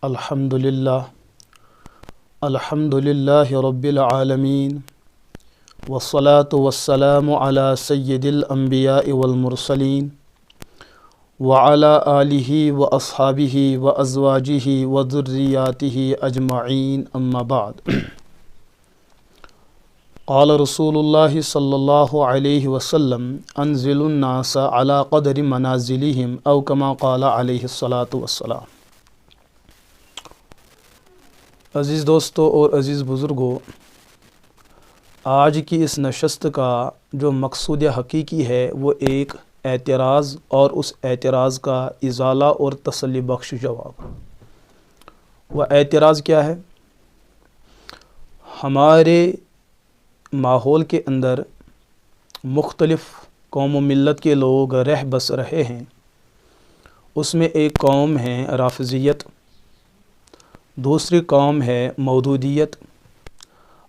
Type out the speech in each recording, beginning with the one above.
الحمدللہ رب العالمین والصلاة والسلام علی سید الانبیاء والمرسلین وعلی آلہ واصحابہ وازواجہ وذریاتہ اجمعین اما بعد قال رسول اللہ صلی اللہ علیہ وسلم انزل الناس علی قدر منازلہم او کما قال علیہ الصلاۃ والسلام۔ عزیز دوستو اور عزیز بزرگوں، آج کی اس نشست کا جو مقصود حقیقی ہے وہ ایک اعتراض اور اس اعتراض کا ازالہ اور تسلی بخش جواب۔ وہ اعتراض کیا ہے؟ ہمارے ماحول کے اندر مختلف قوم و ملت کے لوگ رہ بس رہے ہیں۔ اس میں ایک قوم ہے رافضیت، دوسری قوم ہے مودودیت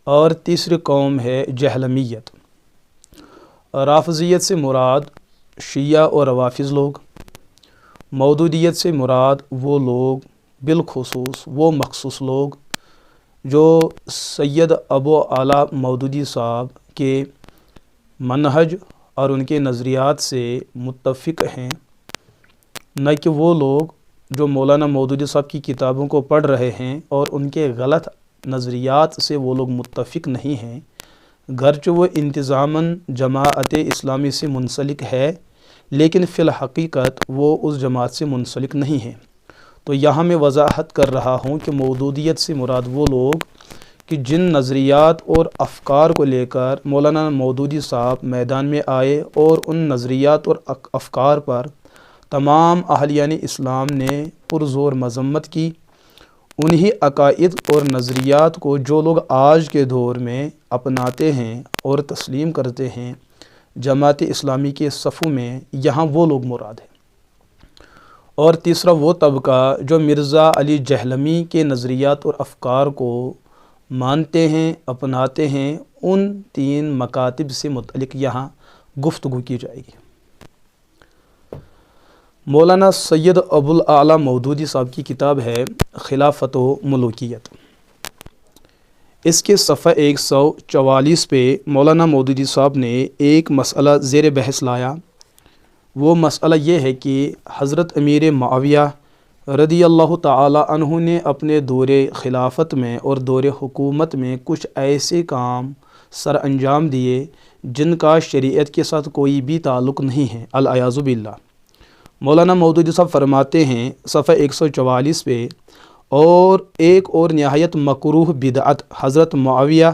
اور تیسری قوم ہے جہلمیت۔ رافضیت سے مراد شیعہ اور روافض لوگ، مودودیت سے مراد وہ لوگ بالخصوص وہ مخصوص لوگ جو سید ابو اعلیٰ مودودی صاحب کے منہج اور ان کے نظریات سے متفق ہیں، نہ کہ وہ لوگ جو مولانا مودودی صاحب کی کتابوں کو پڑھ رہے ہیں اور ان کے غلط نظریات سے وہ لوگ متفق نہیں ہیں، گرچہ وہ انتظاماً جماعت اسلامی سے منسلک ہے لیکن فی الحقیقت وہ اس جماعت سے منسلک نہیں ہیں۔ تو یہاں میں وضاحت کر رہا ہوں کہ مودودیت سے مراد وہ لوگ کہ جن نظریات اور افکار کو لے کر مولانا مودودی صاحب میدان میں آئے اور ان نظریات اور افکار پر تمام اہلیان اسلام نے پرزور مذمت کی، انہی عقائد اور نظریات کو جو لوگ آج کے دور میں اپناتے ہیں اور تسلیم کرتے ہیں جماعت اسلامی کے صفوں میں، یہاں وہ لوگ مراد ہیں۔ اور تیسرا وہ طبقہ جو مرزا علی جہلمی کے نظریات اور افکار کو مانتے ہیں، اپناتے ہیں، ان تین مکاتب سے متعلق یہاں گفتگو کی جائے گی۔ مولانا سید ابو الاعلیٰ مودودی صاحب کی کتاب ہے خلافت و ملوکیت۔ اس کے صفحہ 144 پہ مولانا مودودی صاحب نے ایک مسئلہ زیر بحث لایا۔ وہ مسئلہ یہ ہے کہ حضرت امیر معاویہ رضی اللہ تعالی عنہ نے اپنے دور خلافت میں اور دور حکومت میں کچھ ایسے کام سر انجام دیے جن کا شریعت کے ساتھ کوئی بھی تعلق نہیں ہے، العیاذ باللہ۔ مولانا مودودی صاحب فرماتے ہیں صفحہ 144 پہ، اور ایک اور نہایت مکروہ بدعت حضرت معاویہ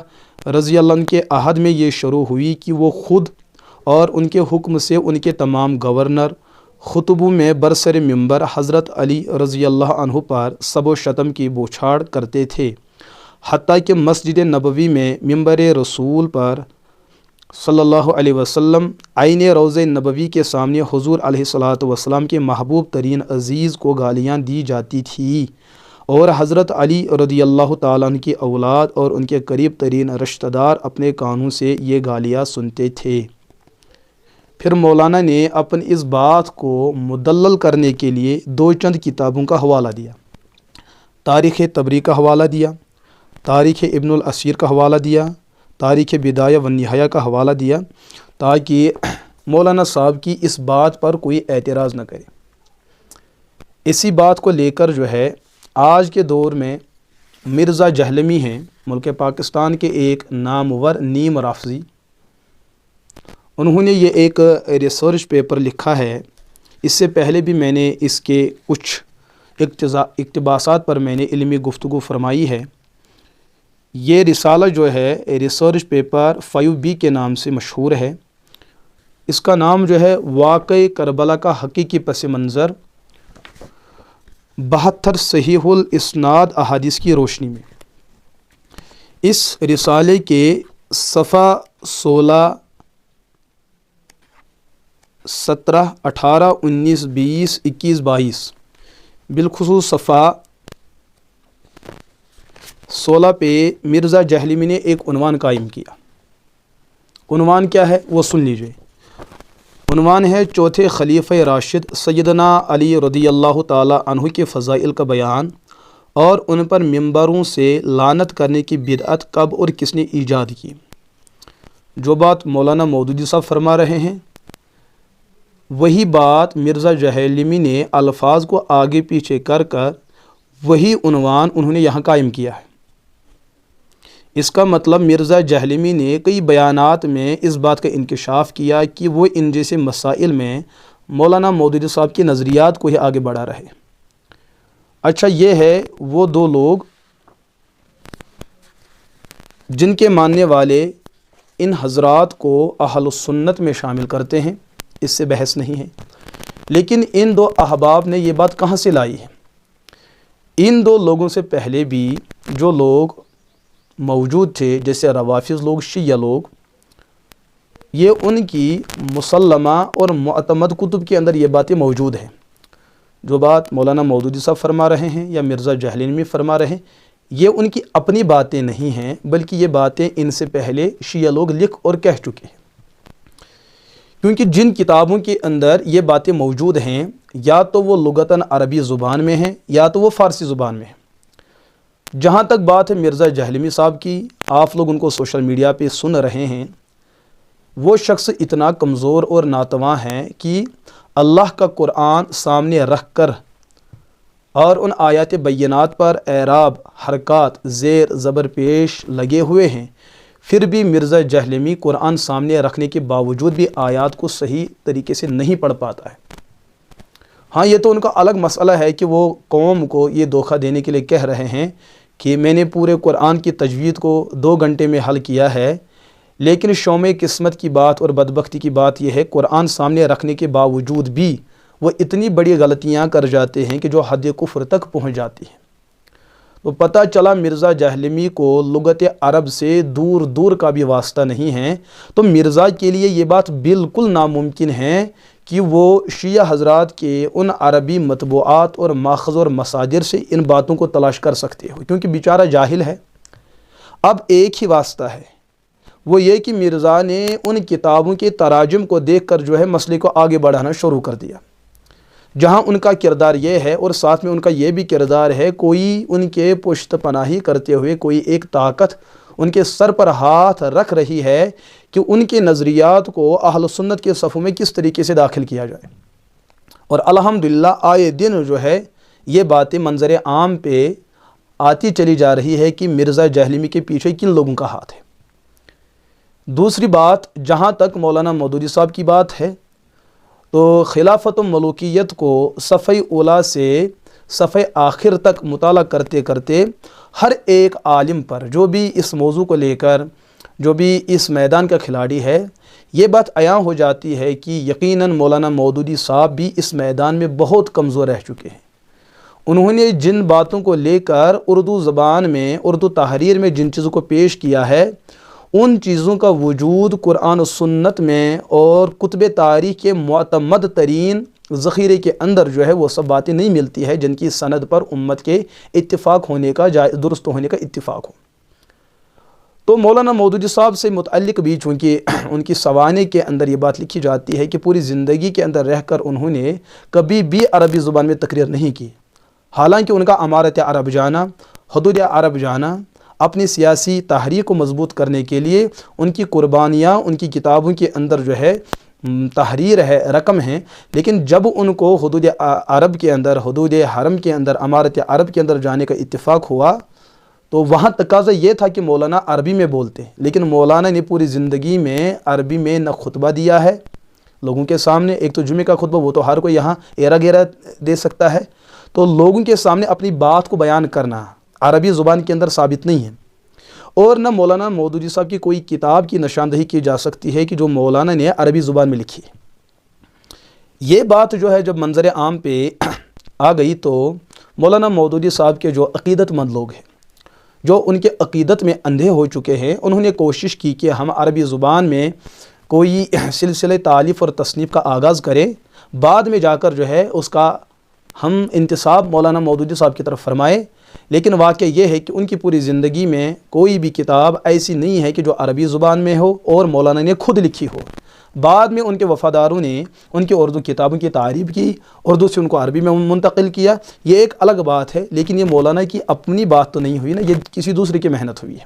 رضی اللہ عنہ کے عہد میں یہ شروع ہوئی کہ وہ خود اور ان کے حکم سے ان کے تمام گورنر خطبوں میں برسر منبر حضرت علی رضی اللہ عنہ پر سب و شتم کی بوچھاڑ کرتے تھے، حتیٰ کہ مسجد نبوی میں منبر رسول پر صلی اللہ علیہ وسلم عین روضہ نبوی کے سامنے حضور علیہ الصلوۃ والسلام کے محبوب ترین عزیز کو گالیاں دی جاتی تھی، اور حضرت علی رضی اللہ تعالیٰ عنہ کی اولاد اور ان کے قریب ترین رشتہ دار اپنے کانوں سے یہ گالیاں سنتے تھے۔ پھر مولانا نے اپنی اس بات کو مدلل کرنے کے لیے دو چند کتابوں کا حوالہ دیا، تاریخ تبری کا حوالہ دیا، تاریخ ابن الاسیر کا حوالہ دیا، تاریخ بدایہ و نہایہ کا حوالہ دیا، تاکہ مولانا صاحب کی اس بات پر کوئی اعتراض نہ کرے۔ اسی بات کو لے کر جو ہے آج کے دور میں مرزا جہلمی ہیں، ملک پاکستان کے ایک نامور نیم رافضی، انہوں نے یہ ایک ریسرچ پیپر لکھا ہے۔ اس سے پہلے بھی میں نے اس کے کچھ اقتباسات پر میں نے علمی گفتگو فرمائی ہے۔ یہ رسالہ جو ہے ریسرچ پیپر 5B کے نام سے مشہور ہے۔ اس کا نام جو ہے واقعہ کربلا کا حقیقی پس منظر 72 صحیح الاسناد احادیث کی روشنی میں۔ اس رسالے کے صفحہ 16، 17، 18، 19، 20، 21، 22، بالخصوص صفحہ 16 پہ مرزا جہلمی نے ایک عنوان قائم کیا۔ عنوان کیا ہے وہ سن لیجئے۔ عنوان ہے چوتھے خلیفہ راشد سیدنا علی رضی اللہ تعالی عنہ کے فضائل کا بیان اور ان پر منبروں سے لعنت کرنے کی بدعت کب اور کس نے ایجاد کی؟ جو بات مولانا مودودی صاحب فرما رہے ہیں وہی بات مرزا جہلمی نے الفاظ کو آگے پیچھے کر کر وہی عنوان انہوں نے یہاں قائم کیا ہے۔ اس کا مطلب مرزا جہلمی نے کئی بیانات میں اس بات کا انکشاف کیا کہ وہ ان جیسے مسائل میں مولانا مودودی صاحب کے نظریات کو ہی آگے بڑھا رہے۔ اچھا، یہ ہے وہ دو لوگ جن کے ماننے والے ان حضرات کو اہل السنت میں شامل کرتے ہیں، اس سے بحث نہیں ہے، لیکن ان دو احباب نے یہ بات کہاں سے لائی ہے؟ ان دو لوگوں سے پہلے بھی جو لوگ موجود تھے، جیسے روافض لوگ، شیعہ لوگ، یہ ان کی مسلمہ اور معتمد کتب کے اندر یہ باتیں موجود ہیں۔ جو بات مولانا مودودی صاحب فرما رہے ہیں یا مرزا جہلمی فرما رہے ہیں، یہ ان کی اپنی باتیں نہیں ہیں، بلکہ یہ باتیں ان سے پہلے شیعہ لوگ لکھ اور کہہ چکے ہیں۔ کیونکہ جن کتابوں کے اندر یہ باتیں موجود ہیں یا تو وہ لغتاً عربی زبان میں ہیں یا تو وہ فارسی زبان میں ہیں۔ جہاں تک بات ہے مرزا جہلمی صاحب کی، آپ لوگ ان کو سوشل میڈیا پہ سن رہے ہیں، وہ شخص اتنا کمزور اور ناتواں ہیں کہ اللہ کا قرآن سامنے رکھ کر اور ان آیات بینات پر اعراب، حرکات، زیر زبر پیش لگے ہوئے ہیں، پھر بھی مرزا جہلمی قرآن سامنے رکھنے کے باوجود بھی آیات کو صحیح طریقے سے نہیں پڑھ پاتا ہے۔ ہاں، یہ تو ان کا الگ مسئلہ ہے کہ وہ قوم کو یہ دھوکہ دینے کے لیے کہہ رہے ہیں کہ میں نے پورے قرآن کی تجوید کو 2 گھنٹے میں حل کیا ہے، لیکن شوم قسمت کی بات اور بدبختی کی بات یہ ہے قرآن سامنے رکھنے کے باوجود بھی وہ اتنی بڑی غلطیاں کر جاتے ہیں کہ جو حد کفر تک پہنچ جاتی ہیں۔ تو پتہ چلا مرزا جہلمی کو لغت عرب سے دور دور کا بھی واسطہ نہیں ہے، تو مرزا کے لیے یہ بات بالکل ناممکن ہے کہ وہ شیعہ حضرات کے ان عربی مطبوعات اور ماخذ اور مصادر سے ان باتوں کو تلاش کر سکتے ہو، کیونکہ بیچارہ جاہل ہے۔ اب ایک ہی واسطہ ہے، وہ یہ کہ مرزا نے ان کتابوں کے تراجم کو دیکھ کر جو ہے مسئلے کو آگے بڑھانا شروع کر دیا، جہاں ان کا کردار یہ ہے اور ساتھ میں ان کا یہ بھی کردار ہے کوئی ان کے پشت پناہی کرتے ہوئے کوئی ایک طاقت ان کے سر پر ہاتھ رکھ رہی ہے کہ ان کے نظریات کو اہل سنت کے صفوں میں کس طریقے سے داخل کیا جائے۔ اور الحمدللہ آئے دن جو ہے یہ باتیں منظر عام پہ آتی چلی جا رہی ہے کہ مرزا جہلمی کے پیچھے کن لوگوں کا ہاتھ ہے۔ دوسری بات، جہاں تک مولانا مودودی صاحب کی بات ہے، تو خلافت و ملوکیت کو صفحہ اولیٰ سے صفحہ آخر تک مطالعہ کرتے کرتے ہر ایک عالم پر جو بھی اس موضوع کو لے کر جو بھی اس میدان کا کھلاڑی ہے، یہ بات عیاں ہو جاتی ہے کہ یقیناً مولانا مودودی صاحب بھی اس میدان میں بہت کمزور رہ چکے ہیں۔ انہوں نے جن باتوں کو لے کر اردو زبان میں، اردو تحریر میں جن چیزوں کو پیش کیا ہے، ان چیزوں کا وجود قرآن و سنت میں اور کتب تاریخ کے معتمد ترین ذخیرے کے اندر جو ہے وہ سب باتیں نہیں ملتی ہے جن کی سند پر امت کے اتفاق ہونے کا، درست ہونے کا اتفاق ہو۔ تو مولانا مودودی صاحب سے متعلق بھی چونکہ ان کی سوانح کے اندر یہ بات لکھی جاتی ہے کہ پوری زندگی کے اندر رہ کر انہوں نے کبھی بھی عربی زبان میں تقریر نہیں کی، حالانکہ ان کا امارت عرب جانا، حدود عرب جانا، اپنی سیاسی تحریک کو مضبوط کرنے کے لیے ان کی قربانیاں ان کی کتابوں کے اندر جو ہے تحریر ہے، رقم ہیں، لیکن جب ان کو حدود عرب کے اندر، حدود حرم کے اندر، امارت عرب کے اندر جانے کا اتفاق ہوا تو وہاں تقاضا یہ تھا کہ مولانا عربی میں بولتے ہیں، لیکن مولانا نے پوری زندگی میں عربی میں نہ خطبہ دیا ہے لوگوں کے سامنے، ایک تو جمعے کا خطبہ وہ تو ہر کوئی یہاں ایرا گیرا دے سکتا ہے، تو لوگوں کے سامنے اپنی بات کو بیان کرنا عربی زبان کے اندر ثابت نہیں ہے۔ اور نہ مولانا مودودی صاحب کی کوئی کتاب کی نشاندہی کی جا سکتی ہے کہ جو مولانا نے عربی زبان میں لکھی ہے۔ یہ بات جو ہے جب منظر عام پہ آ گئی تو مولانا مودودی صاحب کے جو عقیدت مند لوگ ہیں، جو ان کے عقیدت میں اندھے ہو چکے ہیں، انہوں نے کوشش کی کہ ہم عربی زبان میں کوئی سلسلہ تالیف اور تصنیف کا آغاز کریں، بعد میں جا کر جو ہے اس کا ہم انتساب مولانا مودودی صاحب کی طرف فرمائے۔ لیکن واقعہ یہ ہے کہ ان کی پوری زندگی میں کوئی بھی کتاب ایسی نہیں ہے کہ جو عربی زبان میں ہو اور مولانا نے خود لکھی ہو، بعد میں ان کے وفاداروں نے ان کی اردو کتابوں کی تعریف کی، اردو سے ان کو عربی میں منتقل کیا، یہ ایک الگ بات ہے، لیکن یہ مولانا کی اپنی بات تو نہیں ہوئی نا، یہ کسی دوسرے کی محنت ہوئی ہے۔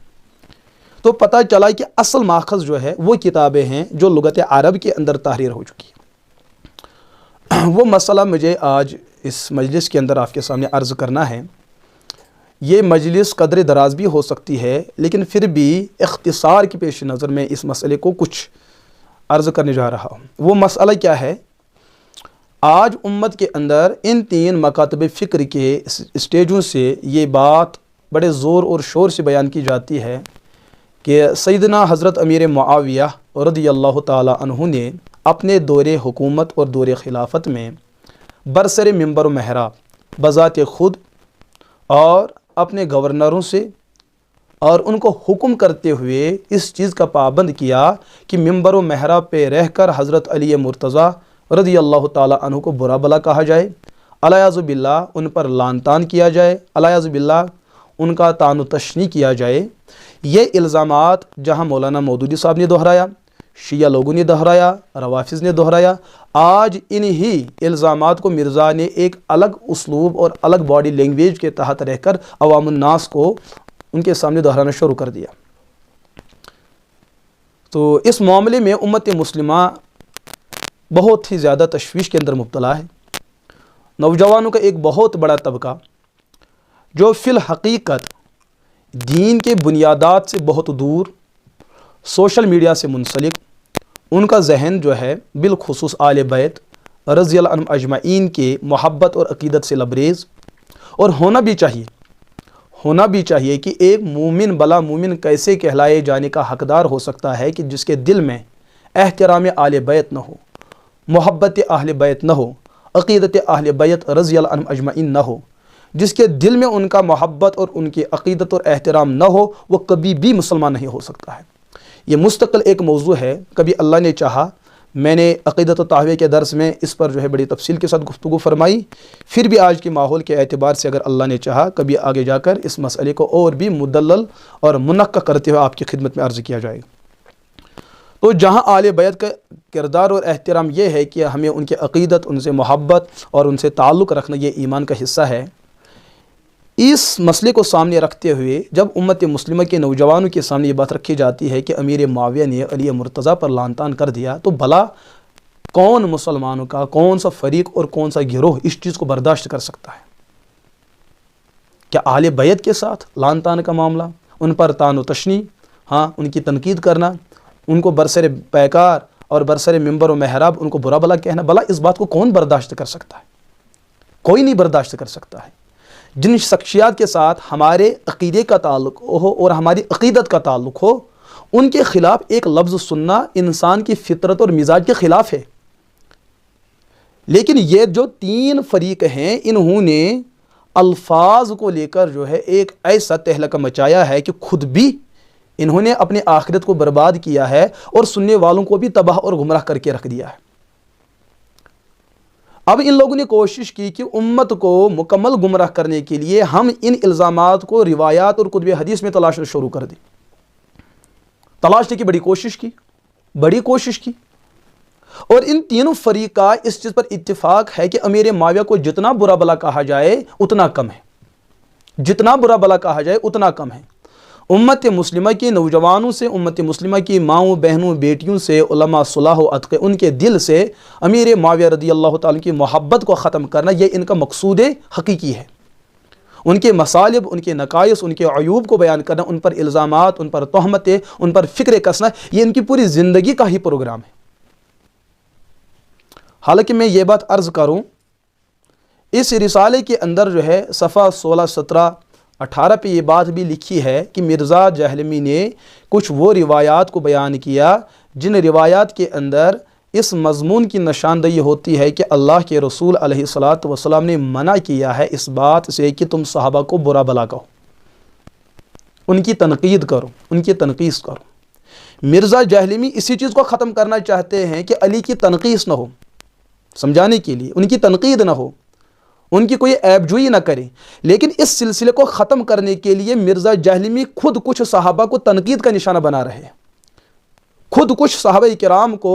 تو پتہ چلا کہ اصل ماخذ جو ہے وہ کتابیں ہیں جو لغت عرب کے اندر تحریر ہو چکی ہے۔ وہ مسئلہ مجھے آج اس مجلس کے اندر آپ کے سامنے عرض کرنا ہے۔ یہ مجلس قدر دراز بھی ہو سکتی ہے، لیکن پھر بھی اختصار کے پیش نظر میں اس مسئلے کو کچھ عرض کرنے جا رہا ہوں۔ وہ مسئلہ کیا ہے؟ آج امت کے اندر ان 3 مکاتب فکر کے اسٹیجوں سے یہ بات بڑے زور اور شور سے بیان کی جاتی ہے کہ سیدنا حضرت امیر معاویہ رضی اللہ تعالی عنہ نے اپنے دور حکومت اور دور خلافت میں برسر منبر و محراب بذات خود اور اپنے گورنروں سے اور ان کو حکم کرتے ہوئے اس چیز کا پابند کیا کہ منبر و محراب پہ رہ کر حضرت علی مرتضیٰ رضی اللہ تعالی عنہ کو برا بلا کہا جائے، الیاذ باللہ ان پر لعن طعن کیا جائے، الیاذ باللہ ان کا طعن و تشنیع کیا جائے۔ یہ الزامات جہاں مولانا مودودی صاحب نے دہرایا، شیعہ لوگوں نے دہرایا، روافظ نے دہرایا، آج انہی الزامات کو مرزا نے ایک الگ اسلوب اور الگ باڈی لینگویج کے تحت رہ کر عوام الناس کو ان کے سامنے دہرانا شروع کر دیا۔ تو اس معاملے میں امت مسلمہ بہت ہی زیادہ تشویش کے اندر مبتلا ہے۔ نوجوانوں کا ایک بہت بڑا طبقہ جو فی الحقیقت دین کے بنیادات سے بہت دور، سوشل میڈیا سے منسلک، ان کا ذہن جو ہے بالخصوص آل بیت رضی اللہ عنہم اجمعین کے محبت اور عقیدت سے لبریز، اور ہونا بھی چاہیے کہ ایک مومن بلا مومن کیسے کہلائے جانے کا حقدار ہو سکتا ہے کہ جس کے دل میں احترام آل بیت نہ ہو، محبت اہل بیت نہ ہو، عقیدت اہل بیت رضی اللہ عنہم اجمعین نہ ہو، جس کے دل میں ان کا محبت اور ان کی عقیدت اور احترام نہ ہو، وہ کبھی بھی مسلمان نہیں ہو سکتا ہے۔ یہ مستقل ایک موضوع ہے، کبھی اللہ نے چاہا میں نے عقیدت و تحویہ کے درس میں اس پر جو ہے بڑی تفصیل کے ساتھ گفتگو فرمائی، پھر بھی آج کے ماحول کے اعتبار سے اگر اللہ نے چاہا کبھی آگے جا کر اس مسئلے کو اور بھی مدلل اور منقع کرتے ہوئے آپ کی خدمت میں عرض کیا جائے گا۔ تو جہاں آل بیت کا کردار اور احترام یہ ہے کہ ہمیں ان کی عقیدت، ان سے محبت اور ان سے تعلق رکھنا یہ ایمان کا حصہ ہے، اس مسئلے کو سامنے رکھتے ہوئے جب امت مسلمہ کے نوجوانوں کے سامنے یہ بات رکھی جاتی ہے کہ امیر معاویہ نے علی مرتضیٰ پر لعن طعن کر دیا، تو بھلا کون مسلمانوں کا کون سا فریق اور کون سا گروہ اس چیز کو برداشت کر سکتا ہے؟ کیا اہل بیت کے ساتھ لعن طعن کا معاملہ، ان پر طعن و تشنیع، ان کی تنقید کرنا، ان کو برسر پیکار اور برسر منبر و محراب ان کو برا بلا کہنا، بھلا اس بات کو کون برداشت کر سکتا ہے؟ کوئی نہیں برداشت کر سکتا ہے۔ جن شخصیات کے ساتھ ہمارے عقیدے کا تعلق ہو اور ہماری عقیدت کا تعلق ہو، ان کے خلاف ایک لفظ سننا انسان کی فطرت اور مزاج کے خلاف ہے۔ لیکن یہ جو 3 فریق ہیں، انہوں نے الفاظ کو لے کر جو ہے ایک ایسا تہلکہ مچایا ہے کہ خود بھی انہوں نے اپنے آخرت کو برباد کیا ہے اور سننے والوں کو بھی تباہ اور گمراہ کر کے رکھ دیا ہے۔ اب ان لوگوں نے کوشش کی کہ امت کو مکمل گمراہ کرنے کے لیے ہم ان الزامات کو روایات اور کتب حدیث میں تلاشنا شروع کر دیں۔ تلاشنے کی بڑی کوشش کی اور ان تینوں فریق کا اس چیز پر اتفاق ہے کہ امیر معاویہ کو جتنا برا بلا کہا جائے اتنا کم ہے، جتنا برا بلا کہا جائے اتنا کم ہے۔ امت مسلمہ کے نوجوانوں سے، امت مسلمہ کی ماؤں بہنوں بیٹیوں سے، علماء صلاح و اتقے، ان کے دل سے امیر معاویہ رضی اللہ تعالیٰ کی محبت کو ختم کرنا، یہ ان کا مقصود حقیقی ہے۔ ان کے مصالب، ان کے نقائص، ان کے عیوب کو بیان کرنا، ان پر الزامات، ان پر تہمتیں، ان پر فکر کسنا، یہ ان کی پوری زندگی کا ہی پروگرام ہے۔ حالانکہ میں یہ بات عرض کروں، اس رسالے کے اندر جو ہے صفحہ 16، 17، 18 پہ یہ بات بھی لکھی ہے کہ مرزا جہلمی نے کچھ وہ روایات کو بیان کیا جن روایات کے اندر اس مضمون کی نشاندہی ہوتی ہے کہ اللہ کے رسول علیہ الصلاۃ والسلام نے منع کیا ہے اس بات سے کہ تم صحابہ کو برا بلا کہو، ان کی تنقید کرو، ان کی تنقیص کرو۔ مرزا جہلمی اسی چیز کو ختم کرنا چاہتے ہیں کہ علی کی تنقیص نہ ہو، سمجھانے کے لیے ان کی تنقید نہ ہو، ان کی کوئی عیب جوئی نہ کریں، لیکن اس سلسلے کو ختم کرنے کے لیے مرزا جہلمی خود کچھ صحابہ کو تنقید کا نشانہ بنا رہے ہیں، خود کچھ صحابہ کرام کو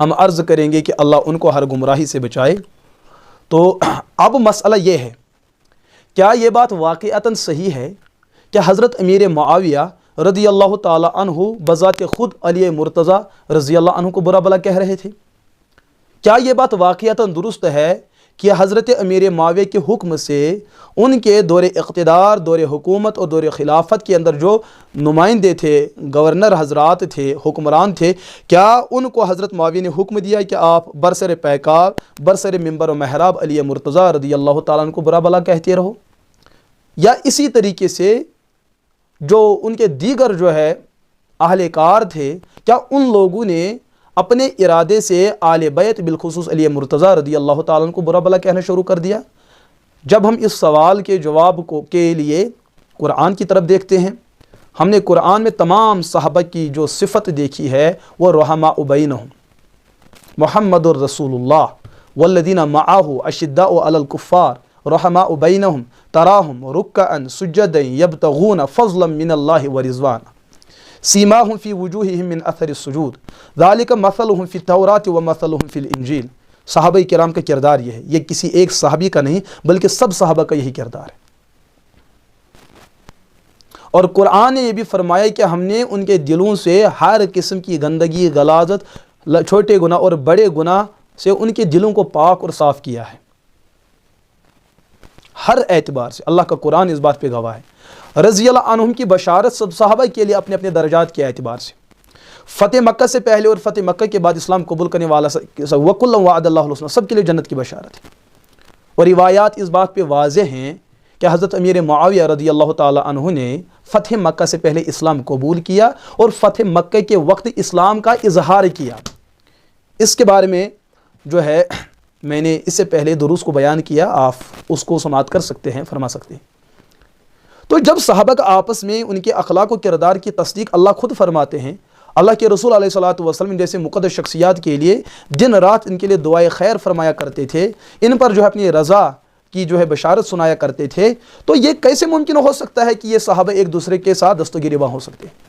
ہم عرض کریں گے کہ اللہ ان کو ہر گمراہی سے بچائے۔ تو اب مسئلہ یہ ہے، کیا یہ بات واقعتاً صحیح ہے کہ حضرت امیر معاویہ رضی اللہ تعالی عنہ بذات خود علی مرتضیٰ رضی اللہ عنہ کو برا بلا کہہ رہے تھے؟ کیا یہ بات واقعتاً درست ہے کہ حضرت امیر معاویہ کے حکم سے ان کے دور اقتدار، دور حکومت اور دور خلافت کے اندر جو نمائندے تھے، گورنر حضرات تھے، حکمران تھے، کیا ان کو حضرت معاویہ نے حکم دیا کہ آپ برسر پیکار، برسر منبر و محراب علی مرتضیٰ رضی اللہ تعالیٰ عنہ کو برا بلا کہتے رہو؟ یا اسی طریقے سے جو ان کے دیگر جو ہے اہل کار تھے، کیا ان لوگوں نے اپنے ارادے سے آل بیت بالخصوص علی مرتضیٰ رضی اللہ تعالیٰ عنہ کو برا بلا کہنا شروع کر دیا؟ جب ہم اس سوال کے جواب کے لیے قرآن کی طرف دیکھتے ہیں، ہم نے قرآن میں تمام صحابہ کی جو صفت دیکھی ہے وہ رحماء بینہم، محمد الرسول اللہ والذین معہ اشداء علی الکفار رحماء بینہم تراہم رکعا سجدا یبتغون فضلا من اللہ ورضوانا سیماہم فی وجوہہم من اثر السجود ذالک مثلہم فی التوراۃ ومثلہم فی الانجیل۔ صحابہ کرام کا کردار یہ ہے، یہ کسی ایک صحابی کا نہیں بلکہ سب صحابہ کا یہی کردار ہے۔ اور قرآن نے یہ بھی فرمایا کہ ہم نے ان کے دلوں سے ہر قسم کی گندگی، غلاظت، چھوٹے گناہ اور بڑے گناہ سے ان کے دلوں کو پاک اور صاف کیا ہے۔ ہر اعتبار سے اللہ کا قرآن اس بات پہ گواہ ہے۔ رضی اللہ عنہم کی بشارت سب صحابہ کے لیے اپنے اپنے درجات کے اعتبار سے، فتح مکہ سے پہلے اور فتح مکہ کے بعد اسلام قبول کرنے والا وَكُلًّا وَعَدَ اللَّهُ الْحُسْنَىٰ، سب کے لیے جنت کی بشارت ہے۔ اور روایات اس بات پہ واضح ہیں کہ حضرت امیر معاویہ رضی اللہ تعالی عنہ نے فتح مکہ سے پہلے اسلام قبول کیا اور فتح مکہ کے وقت اسلام کا اظہار کیا۔ اس کے بارے میں جو ہے میں نے اس سے پہلے دروس کو بیان کیا، آپ اس کو سماعت کر سکتے ہیں، فرما سکتے ہیں۔ تو جب صحابہ کا آپس میں ان کے اخلاق و کردار کی تصدیق اللہ خود فرماتے ہیں، اللہ کے رسول علیہ الصلوۃ والسلام جیسے مقدس شخصیات کے لیے دن رات ان کے لیے دعائے خیر فرمایا کرتے تھے، ان پر جو ہے اپنی رضا کی جو ہے بشارت سنایا کرتے تھے، تو یہ کیسے ممکن ہو سکتا ہے کہ یہ صحابہ ایک دوسرے کے ساتھ دست و گریباں ہو سکتے ہیں؟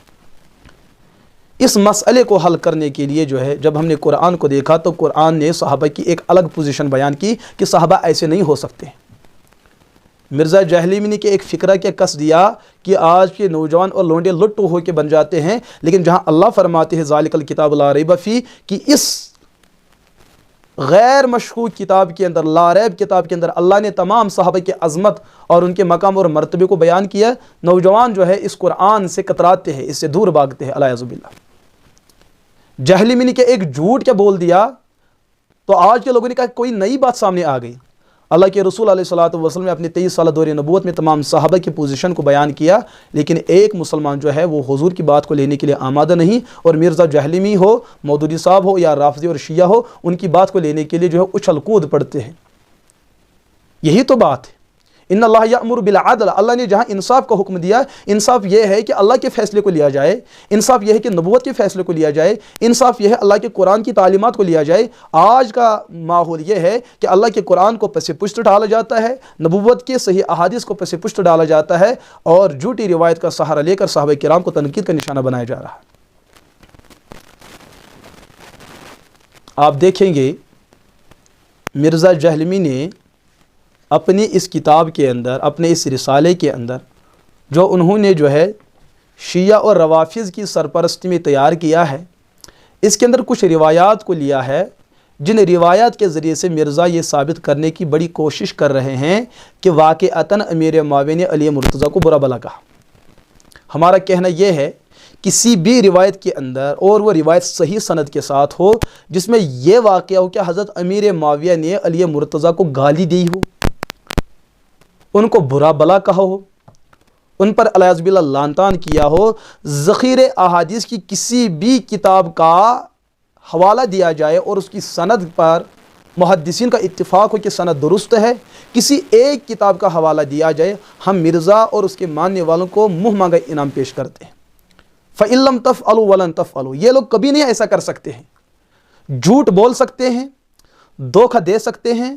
اس مسئلے کو حل کرنے کے لیے جو ہے جب ہم نے قرآن کو دیکھا تو قرآن نے صحابہ کی ایک الگ پوزیشن بیان کی کہ صحابہ ایسے نہیں ہو سکتے۔ مرزا جہلیمی نے ایک فکرہ کے کس دیا کہ آج کے نوجوان اور لونڈے لٹو ہو کے بن جاتے ہیں، لیکن جہاں اللہ فرماتے ہیں ذالک الکتاب لا ریب فیہ، کہ اس غیر مشکوک کتاب کے اندر، لا ریب کتاب کے اندر اللہ نے تمام صحابہ کی عظمت اور ان کے مقام اور مرتبے کو بیان کیا، نوجوان جو ہے اس قرآن سے کتراتے ہیں، اس سے دور بھاگتے ہیں، الیاذ باللہ۔ جہلیمی نے ایک جھوٹ کیا بول دیا تو آج کے لوگوں نے کہا کوئی نئی بات سامنے آ گئی۔ اللہ کے رسول علیہ الصلوۃ والسلام نے اپنے 23 سالہ دور نبوت میں تمام صحابہ کی پوزیشن کو بیان کیا، لیکن ایک مسلمان جو ہے وہ حضور کی بات کو لینے کے لیے آمادہ نہیں، اور مرزا جہلیمی ہو، مودودی صاحب ہو یا رافضی اور شیعہ ہو، ان کی بات کو لینے کے لیے جو ہے اچھل کود پڑتے ہیں۔ یہی تو بات ہے، ان اللہ یأمر بالعدل، اللہ نے جہاں انصاف کا حکم دیا، انصاف یہ ہے کہ اللہ کے فیصلے کو لیا جائے، انصاف یہ ہے کہ نبوت کے فیصلے کو لیا جائے، انصاف یہ ہے اللہ کے قرآن کی تعلیمات کو لیا جائے۔ آج کا ماحول یہ ہے کہ اللہ کے قرآن کو پس پشت ڈالا جاتا ہے، نبوت کے صحیح احادیث کو پس پشت ڈالا جاتا ہے، اور جھوٹی روایت کا سہارا لے کر صحابہ کرام کو تنقید کا نشانہ بنایا جا رہا ہے۔ آپ دیکھیں گے مرزا جہلیمی نے اپنی اس کتاب کے اندر، اپنے اس رسالے کے اندر جو انہوں نے جو ہے شیعہ اور روافض کی سرپرستی میں تیار کیا ہے، اس کے اندر کچھ روایات کو لیا ہے، جن روایات کے ذریعے سے مرزا یہ ثابت کرنے کی بڑی کوشش کر رہے ہیں کہ واقعتاً امیر معاویہ نے علی مرتضیٰ کو برا بلا کہا۔ ہمارا کہنا یہ ہے کسی بھی روایت کے اندر، اور وہ روایت صحیح سند کے ساتھ ہو، جس میں یہ واقعہ ہو کہ حضرت امیر معاویہ نے علی مرتضیٰ کو گالی دی ہو، ان کو برا بلا کہا ہو، ان پر الیاذ باللہ لعن طعن کیا ہو، ذخیر احادیث کی کسی بھی کتاب کا حوالہ دیا جائے اور اس کی سند پر محدثین کا اتفاق ہو کہ سند درست ہے، کسی ایک کتاب کا حوالہ دیا جائے، ہم مرزا اور اس کے ماننے والوں کو منہ مانگا انعام پیش کرتے ہیں۔ فَإِن لَمْ تَفْعَلُوا وَلَن تَفْعَلُوا، یہ لوگ کبھی نہیں ایسا کر سکتے ہیں، جھوٹ بول سکتے ہیں، دھوکہ دے سکتے ہیں،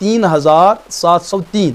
3703।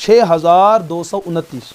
6229।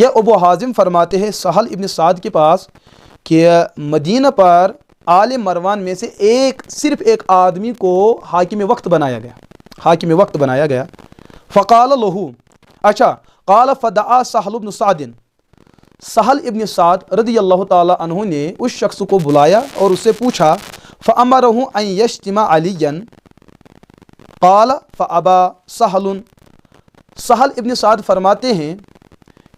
یہ ابو حازم فرماتے ہیں سہل ابن سعد کے پاس کہ مدینہ پر آل مروان میں سے صرف ایک آدمی کو حاکم وقت بنایا گیا فقال لہو اچھا قال فدعا سہل ابن سعد، سہل ابن سعد رضی اللہ تعالی عنہ نے اس شخص کو بلایا اور اس سے پوچھا فامرہ ان یشتم علیا قال فابا سہل ابن سعد فرماتے ہیں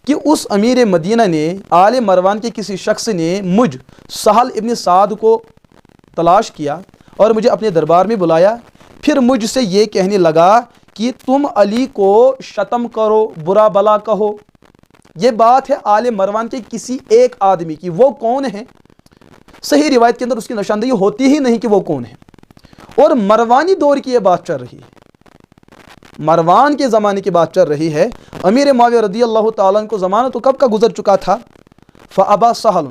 کہ اس امیر مدینہ نے آل مروان کے کسی شخص نے مجھ سہل ابن سعد کو تلاش کیا اور مجھے اپنے دربار میں بلایا، پھر مجھ سے یہ کہنے لگا کہ تم علی کو شتم کرو، برا بلا کہو۔ یہ بات ہے آل مروان کے کسی ایک آدمی کی، وہ کون ہے؟ صحیح روایت کے اندر اس کی نشاندہی ہوتی ہی نہیں کہ وہ کون ہے، اور مروانی دور کی یہ بات چل رہی ہے، مروان کے زمانے کی بات چل رہی ہے۔ امیر معاویہ رضی اللہ تعالیٰ عنہ کو زمانہ تو کب کا گزر چکا تھا۔ فابا سہل،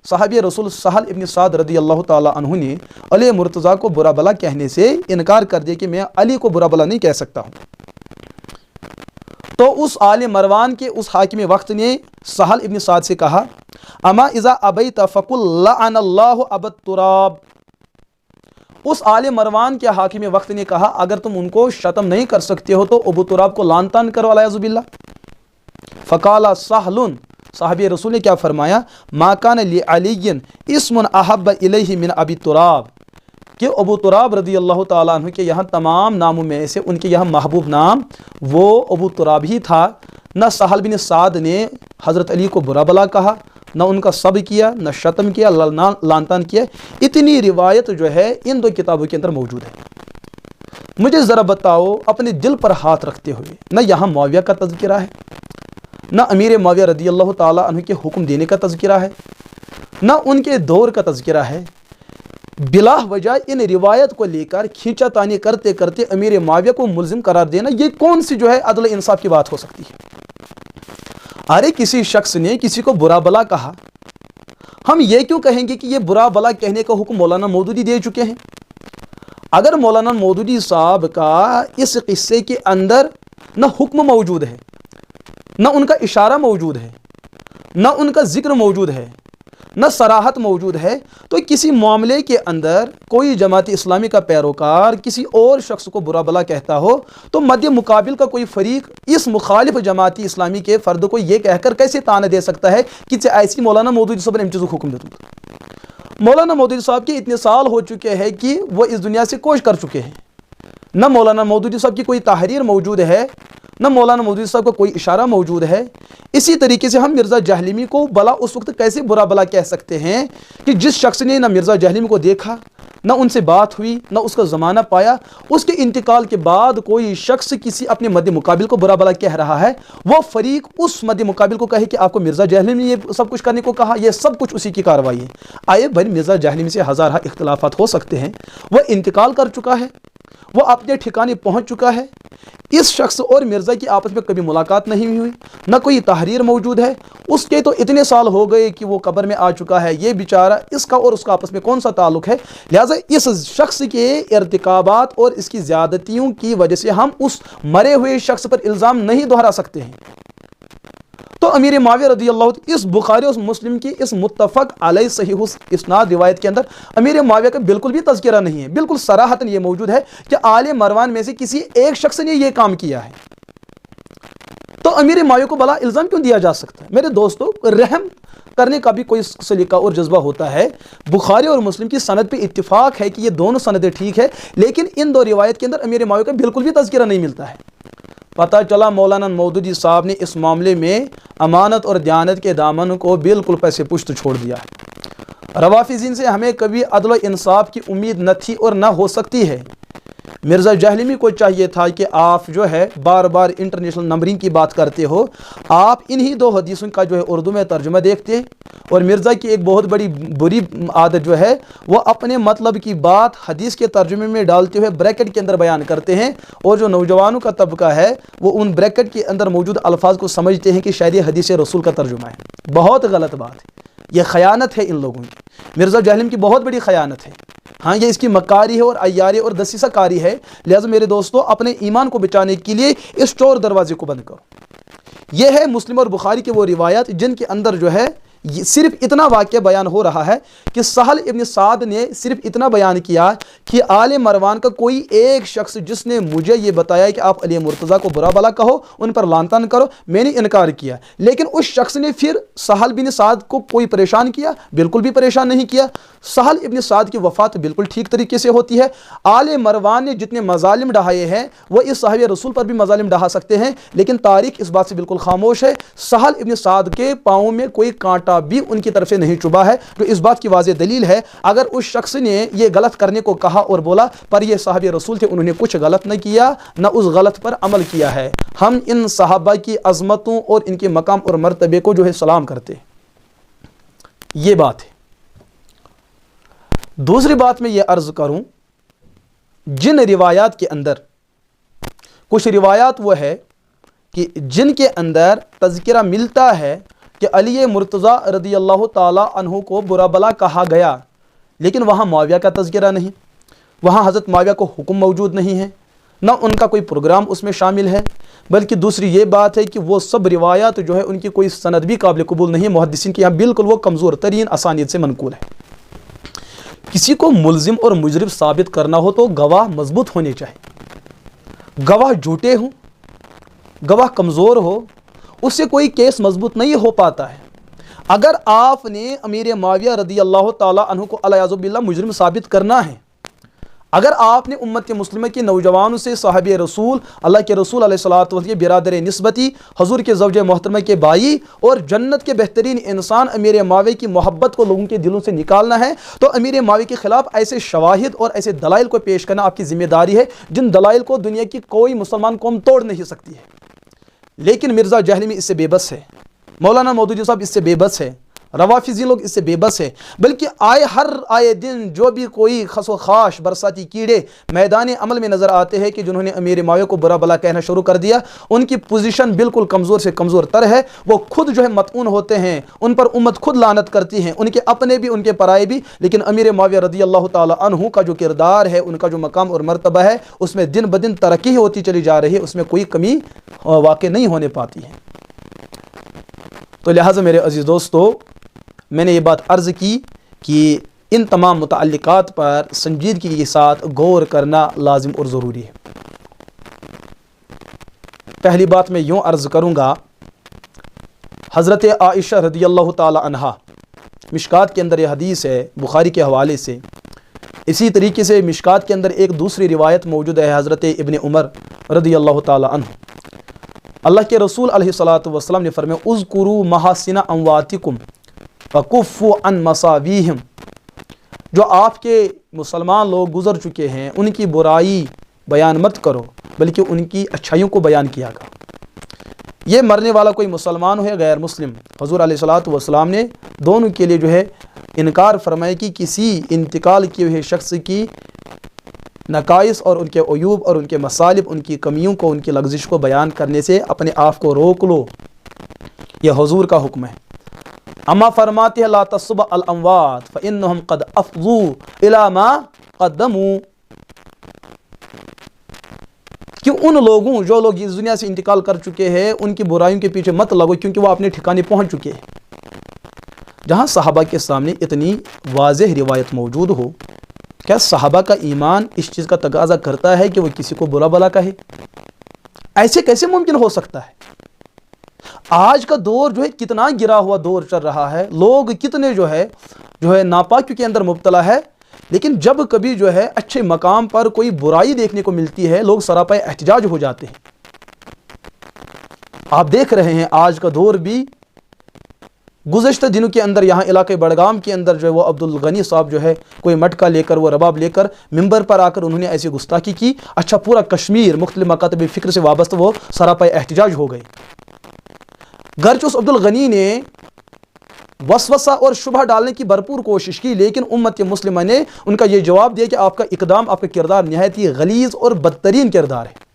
صحابی رسول سہل ابن سعد رضی اللہ تعالیٰ عنہ نے علی مرتضیٰ کو برا بلا کہنے سے انکار کر دیا کہ میں علی کو برا بلا نہیں کہہ سکتا ہوں۔ تو اس آل مروان کے اس حاکم وقت نے سہل ابن سعد سے کہا اما اذا ابیت فقل لعن اللہ ابا التراب۔ اس آل مروان کے حاکم وقت نے کہا اگر تم ان کو شتم نہیں کر سکتے ہو تو ابو تراب کو لعن طعن کرو الیاذ باللہ۔ فقال سہل، صحابی رسول نے کیا فرمایا ما کان لعلی اسم احب الیہ من ابی تراب، کہ ابو تراب رضی اللہ تعالیٰ عنہ کے یہاں تمام ناموں میں سے ان کے یہاں محبوب نام وہ ابو تراب ہی تھا۔ نہ سہل بن سعد نے حضرت علی کو برا بلا کہا، نہ ان کا سب کیا، نہ شتم کیا، لعن طعن کیا۔ اتنی روایت جو ہے ان دو کتابوں کے اندر موجود ہے۔ مجھے ذرا بتاؤ اپنے دل پر ہاتھ رکھتے ہوئے، نہ یہاں معاویہ کا تذکرہ ہے، نہ امیر معاویہ رضی اللہ تعالیٰ عنہ کے حکم دینے کا تذکرہ ہے، نہ ان کے دور کا تذکرہ ہے۔ بلا وجہ ان روایت کو لے کر کھینچا تانی کرتے کرتے امیر معاویہ کو ملزم قرار دینا، یہ کون سی جو ہے عدل انصاف کی بات ہو سکتی ہے؟ ارے کسی شخص نے کسی کو برا بلا کہا، ہم یہ کیوں کہیں گے کہ یہ برا بلا کہنے کا حکم مولانا مودودی دے چکے ہیں؟ اگر مولانا مودودی صاحب کا اس قصے کے اندر نہ حکم موجود ہے، نہ ان کا اشارہ موجود ہے، نہ ان کا ذکر موجود ہے، نہ صراحت موجود ہے، تو کسی معاملے کے اندر کوئی جماعت اسلامی کا پیروکار کسی اور شخص کو برا بلا کہتا ہو تو مد مقابل کا کوئی فریق اس مخالف جماعتی اسلامی کے فرد کو یہ کہہ کر کیسے تانے دے سکتا ہے کہ ایسی مولانا مودودی صاحب نے چیزوں کو حکم دے دوں؟ مولانا مودودی صاحب کے اتنے سال ہو چکے ہیں کہ وہ اس دنیا سے کوچ کر چکے ہیں، نہ مولانا مودودی صاحب کی کوئی تحریر موجود ہے، نہ مولانا مودودی صاحب کا کوئی اشارہ موجود ہے۔ اسی طریقے سے ہم مرزا جہلمی کو بلا اس وقت کیسے برا بلا کہہ سکتے ہیں کہ جس شخص نے نہ مرزا جہلمی کو دیکھا، نہ ان سے بات ہوئی، نہ اس کا زمانہ پایا، اس کے انتقال کے بعد کوئی شخص کسی اپنے مد مقابل کو برا بلا کہہ رہا ہے، وہ فریق اس مد مقابل کو کہے کہ آپ کو مرزا جہلمی نے یہ سب کچھ کرنے کو کہا، یہ سب کچھ اسی کی کارروائی ہے۔ آئے بھائی مرزا جہلمی سے ہزارہ اختلافات ہو سکتے ہیں، وہ انتقال کر چکا ہے، وہ اپنے ٹھکانے پہنچ چکا ہے، اس شخص اور مرزا کی آپس میں کبھی ملاقات نہیں ہوئی، نہ کوئی تحریر موجود ہے، اس کے تو اتنے سال ہو گئے کہ وہ قبر میں آ چکا ہے، یہ بیچارہ اس کا اور اس کا آپس میں کون سا تعلق ہے؟ لہٰذا اس شخص کے ارتکابات اور اس کی زیادتیوں کی وجہ سے ہم اس مرے ہوئے شخص پر الزام نہیں دہرا سکتے ہیں۔ تو امیر معاویہ رضی اللہ عنہ اس بخاری اور مسلم کی اس متفق علیہ صحیح اسناد روایت کے اندر امیر معاویہ کا بالکل بھی تذکرہ نہیں ہے، بالکل صراحتاً یہ موجود ہے کہ آل مروان میں سے کسی ایک شخص نے یہ کام کیا ہے۔ تو امیر معاویہ کو بلا الزام کیوں دیا جا سکتا ہے؟ میرے دوستو، رحم کرنے کا بھی کوئی سلیقہ اور جذبہ ہوتا ہے۔ بخاری اور مسلم کی سند پہ اتفاق ہے کہ یہ دونوں سندیں ٹھیک ہے، لیکن ان دو روایت کے اندر امیر معاویہ کا بالکل بھی تذکرہ نہیں ملتا ہے۔ پتہ چلا مولانا مودودی صاحب نے اس معاملے میں امانت اور دیانت کے دامن کو بالکل پیسے پشت چھوڑ دیا ہے۔ روافضین سے ہمیں کبھی عدل و انصاف کی امید نہ تھی اور نہ ہو سکتی ہے۔ مرزا جہلمی کو چاہیے تھا کہ آپ جو ہے بار بار انٹرنیشنل نمبرنگ کی بات کرتے ہو، آپ انہی دو حدیثوں کا جو ہے اردو میں ترجمہ دیکھتے، اور مرزا کی ایک بہت بڑی بری عادت جو ہے وہ اپنے مطلب کی بات حدیث کے ترجمے میں ڈالتے ہوئے بریکٹ کے اندر بیان کرتے ہیں، اور جو نوجوانوں کا طبقہ ہے وہ ان بریکٹ کے اندر موجود الفاظ کو سمجھتے ہیں کہ شاید یہ حدیث رسول کا ترجمہ ہے۔ بہت غلط بات ہے، یہ خیانت ہے ان لوگوں کی، مرزا جہلم کی بہت بڑی خیانت ہے۔ ہاں، یہ اس کی مکاری ہے اور عیاری اور دسیسہ کاری ہے۔ لہٰذا میرے دوستو، اپنے ایمان کو بچانے کے لیے اس چور دروازے کو بند کرو۔ یہ ہے مسلم اور بخاری کے وہ روایت جن کے اندر جو ہے صرف اتنا واقعہ بیان ہو رہا ہے کہ سہل ابن سعد نے صرف اتنا بیان کیا کہ آل مروان کا کوئی ایک شخص جس نے مجھے یہ بتایا کہ آپ علی مرتضیٰ کو برا بلا کہو، ان پر لعن طعن کرو، میں نے انکار کیا، لیکن اس شخص نے پھر سہل بن سعد کو کوئی پریشان کیا؟ بالکل بھی پریشان نہیں کیا۔ سہل ابن سعد کی وفات بالکل ٹھیک طریقے سے ہوتی ہے۔ آل مروان نے جتنے مظالم ڈھائے ہیں وہ اس صحابی رسول پر بھی مظالم ڈھا سکتے ہیں، لیکن تاریخ اس بات سے بالکل خاموش ہے۔ سہل ابن سعد کے پاؤں میں کوئی کانٹا بھی ان کی طرف سے نہیں چبھا ہے، جو اس بات کی واضح دلیل ہے۔ اگر اس شخص نے یہ غلط کرنے کو کہا اور بولا، پر یہ صحابی رسول تھے، انہوں نے کچھ غلط نہ کیا، نہ اس غلط پر عمل کیا ہے۔ ہم ان صحابہ کی عظمتوں اور ان کے مقام اور مرتبے کو جو ہے سلام کرتے ہیں۔ یہ بات ہے۔ دوسری بات میں یہ عرض کروں، جن روایات کے اندر کچھ روایات وہ ہے کہ جن کے اندر تذکرہ ملتا ہے کہ علی مرتضیٰ رضی اللہ تعالیٰ عنہ کو برا بلا کہا گیا، لیکن وہاں معاویہ کا تذکرہ نہیں، وہاں حضرت معاویہ کو حکم موجود نہیں ہے، نہ ان کا کوئی پروگرام اس میں شامل ہے، بلکہ دوسری یہ بات ہے کہ وہ سب روایات جو ہے ان کی کوئی سند بھی قابل قبول نہیں ہے، محدثین کے یہاں بالکل وہ کمزور ترین اسانید سے منقول ہے۔ کسی کو ملزم اور مجرم ثابت کرنا ہو تو گواہ مضبوط ہونے چاہیے۔ گواہ جھوٹے ہوں، گواہ کمزور ہو، اس سے کوئی کیس مضبوط نہیں ہو پاتا ہے۔ اگر آپ نے امیر معاویہ رضی اللہ تعالیٰ عنہ کو علیہ باللہ مجرم ثابت کرنا ہے، اگر آپ نے امت مسلمہ کے نوجوانوں سے صحابی رسول، اللہ کے رسول علیہ الصلوۃ والسلام برادر نسبتی، حضور کے زوجہ محترمہ کے بھائی اور جنت کے بہترین انسان امیر معاویہ کی محبت کو لوگوں کے دلوں سے نکالنا ہے، تو امیر معاویہ کے خلاف ایسے شواہد اور ایسے دلائل کو پیش کرنا آپ کی ذمہ داری ہے جن دلائل کو دنیا کی کوئی مسلمان قوم توڑ نہیں سکتی ہے۔ لیکن مرزا جہلمی اس سے بے بس ہے، مولانا مودودی صاحب اس سے بے بس ہے، روافضی لوگ اس سے بے بس ہے، بلکہ ہر دن جو بھی کوئی خس و خاش برساتی کیڑے میدان عمل میں نظر آتے ہیں کہ جنہوں نے امیر معاویہ کو برا بلا کہنا شروع کر دیا، ان کی پوزیشن بالکل کمزور سے کمزور تر ہے۔ وہ خود جو ہے مطعون ہوتے ہیں، ان پر امت خود لعنت کرتی ہیں، ان کے اپنے بھی ان کے پرائے بھی، لیکن امیر معاویہ رضی اللہ تعالی عنہ کا جو کردار ہے، ان کا جو مقام اور مرتبہ ہے، اس میں دن بدن ترقی ہوتی چلی جا رہی ہے، اس میں کوئی کمی واقع نہیں ہونے پاتی ہے۔ تو لہٰذا میرے عزیز دوستو، میں نے یہ بات عرض کی کہ ان تمام متعلقات پر سنجیدگی کے ساتھ غور کرنا لازم اور ضروری ہے۔ پہلی بات میں یوں عرض کروں گا، حضرت عائشہ رضی اللہ تعالی عنہا، مشکات کے اندر یہ حدیث ہے بخاری کے حوالے سے، اسی طریقے سے مشکات کے اندر ایک دوسری روایت موجود ہے حضرت ابن عمر رضی اللہ تعالی عنہ۔ اللہ کے رسول علیہ الصلوۃ والسلام نے فرمایا، اذکروا محاسن امواتکم وکفوا عن مساویہم، جو آپ کے مسلمان لوگ گزر چکے ہیں ان کی برائی بیان مت کرو، بلکہ ان کی اچھائیوں کو بیان کیا گا۔ یہ مرنے والا کوئی مسلمان ہو یا غیر مسلم، حضور علیہ الصلوۃ والسلام نے دونوں کے لیے جو ہے انکار فرمایا کہ کسی انتقال کیے ہوئے شخص کی نقائص اور ان کے عیوب اور ان کے مصالب، ان کی کمیوں کو، ان کی لغزش کو بیان کرنے سے اپنے آپ کو روک لو، یہ حضور کا حکم ہے۔ اما فرماتے ہیں لا تسب الاموات فانہم قد افضوا الی ما قدموا، کہ ان لوگوں جو لوگ اس دنیا سے انتقال کر چکے ہیں ان کی برائیوں کے پیچھے مت لگو، کیونکہ وہ اپنے ٹھکانے پہنچ چکے ہیں۔ جہاں صحابہ کے سامنے اتنی واضح روایت موجود ہو، کیا صحابہ کا ایمان اس چیز کا تقاضا کرتا ہے کہ وہ کسی کو برا بلا کہے؟ ایسے کیسے ممکن ہو سکتا ہے؟ آج کا دور جو ہے کتنا گرا ہوا دور چل رہا ہے، لوگ کتنے جو ہے ناپاکی کے اندر مبتلا ہے، لیکن جب کبھی جو ہے اچھے مقام پر کوئی برائی دیکھنے کو ملتی ہے، لوگ سراپا احتجاج ہو جاتے ہیں۔ آپ دیکھ رہے ہیں آج کا دور بھی، گزشتہ دنوں کے اندر یہاں علاقے بڑگام کے اندر جو ہے وہ عبدالغنی صاحب جو ہے کوئی مٹکا لے کر، وہ رباب لے کر ممبر پر آ کر انہوں نے ایسی گستاخی کی، اچھا پورا کشمیر مختلف مکاتب فکر سے وابستہ وہ سراپا احتجاج ہو گئے۔ گرچہ اس عبدالغنی نے وسوسہ اور شبہ ڈالنے کی بھرپور کوشش کی، لیکن امت مسلمہ نے ان کا یہ جواب دیا کہ آپ کا اقدام، آپ کا کردار نہایت ہی غلیظ اور بدترین کردار ہے۔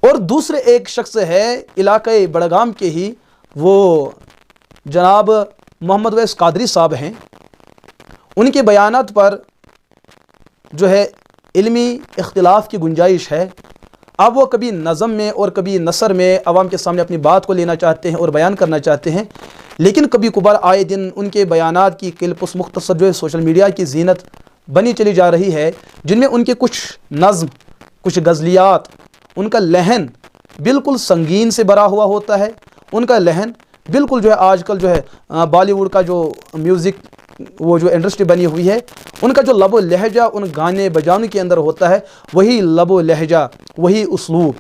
اور دوسرے ایک شخص ہے علاقہ بڑگام کے ہی، وہ جناب محمد ویس قادری صاحب ہیں، ان کے بیانات پر جو ہے علمی اختلاف کی گنجائش ہے، اب وہ کبھی نظم میں اور کبھی نثر میں عوام کے سامنے اپنی بات کو لینا چاہتے ہیں اور بیان کرنا چاہتے ہیں، لیکن کبھی کبھار آئے دن ان کے بیانات کی کلپس مختصر جو ہے سوشل میڈیا کی زینت بنی چلی جا رہی ہے، جن میں ان کے کچھ نظم، کچھ غزلیات، ان کا لحن بالکل سنگین سے بھرا ہوا ہوتا ہے، ان کا لحن بالکل جو ہے آج کل جو ہے بالی ووڈ کا جو میوزک وہ جو انڈسٹری بنی ہوئی ہے، ان کا جو لب و لہجہ ان گانے بجانے کے اندر ہوتا ہے، وہی لب و لہجہ، وہی اسلوب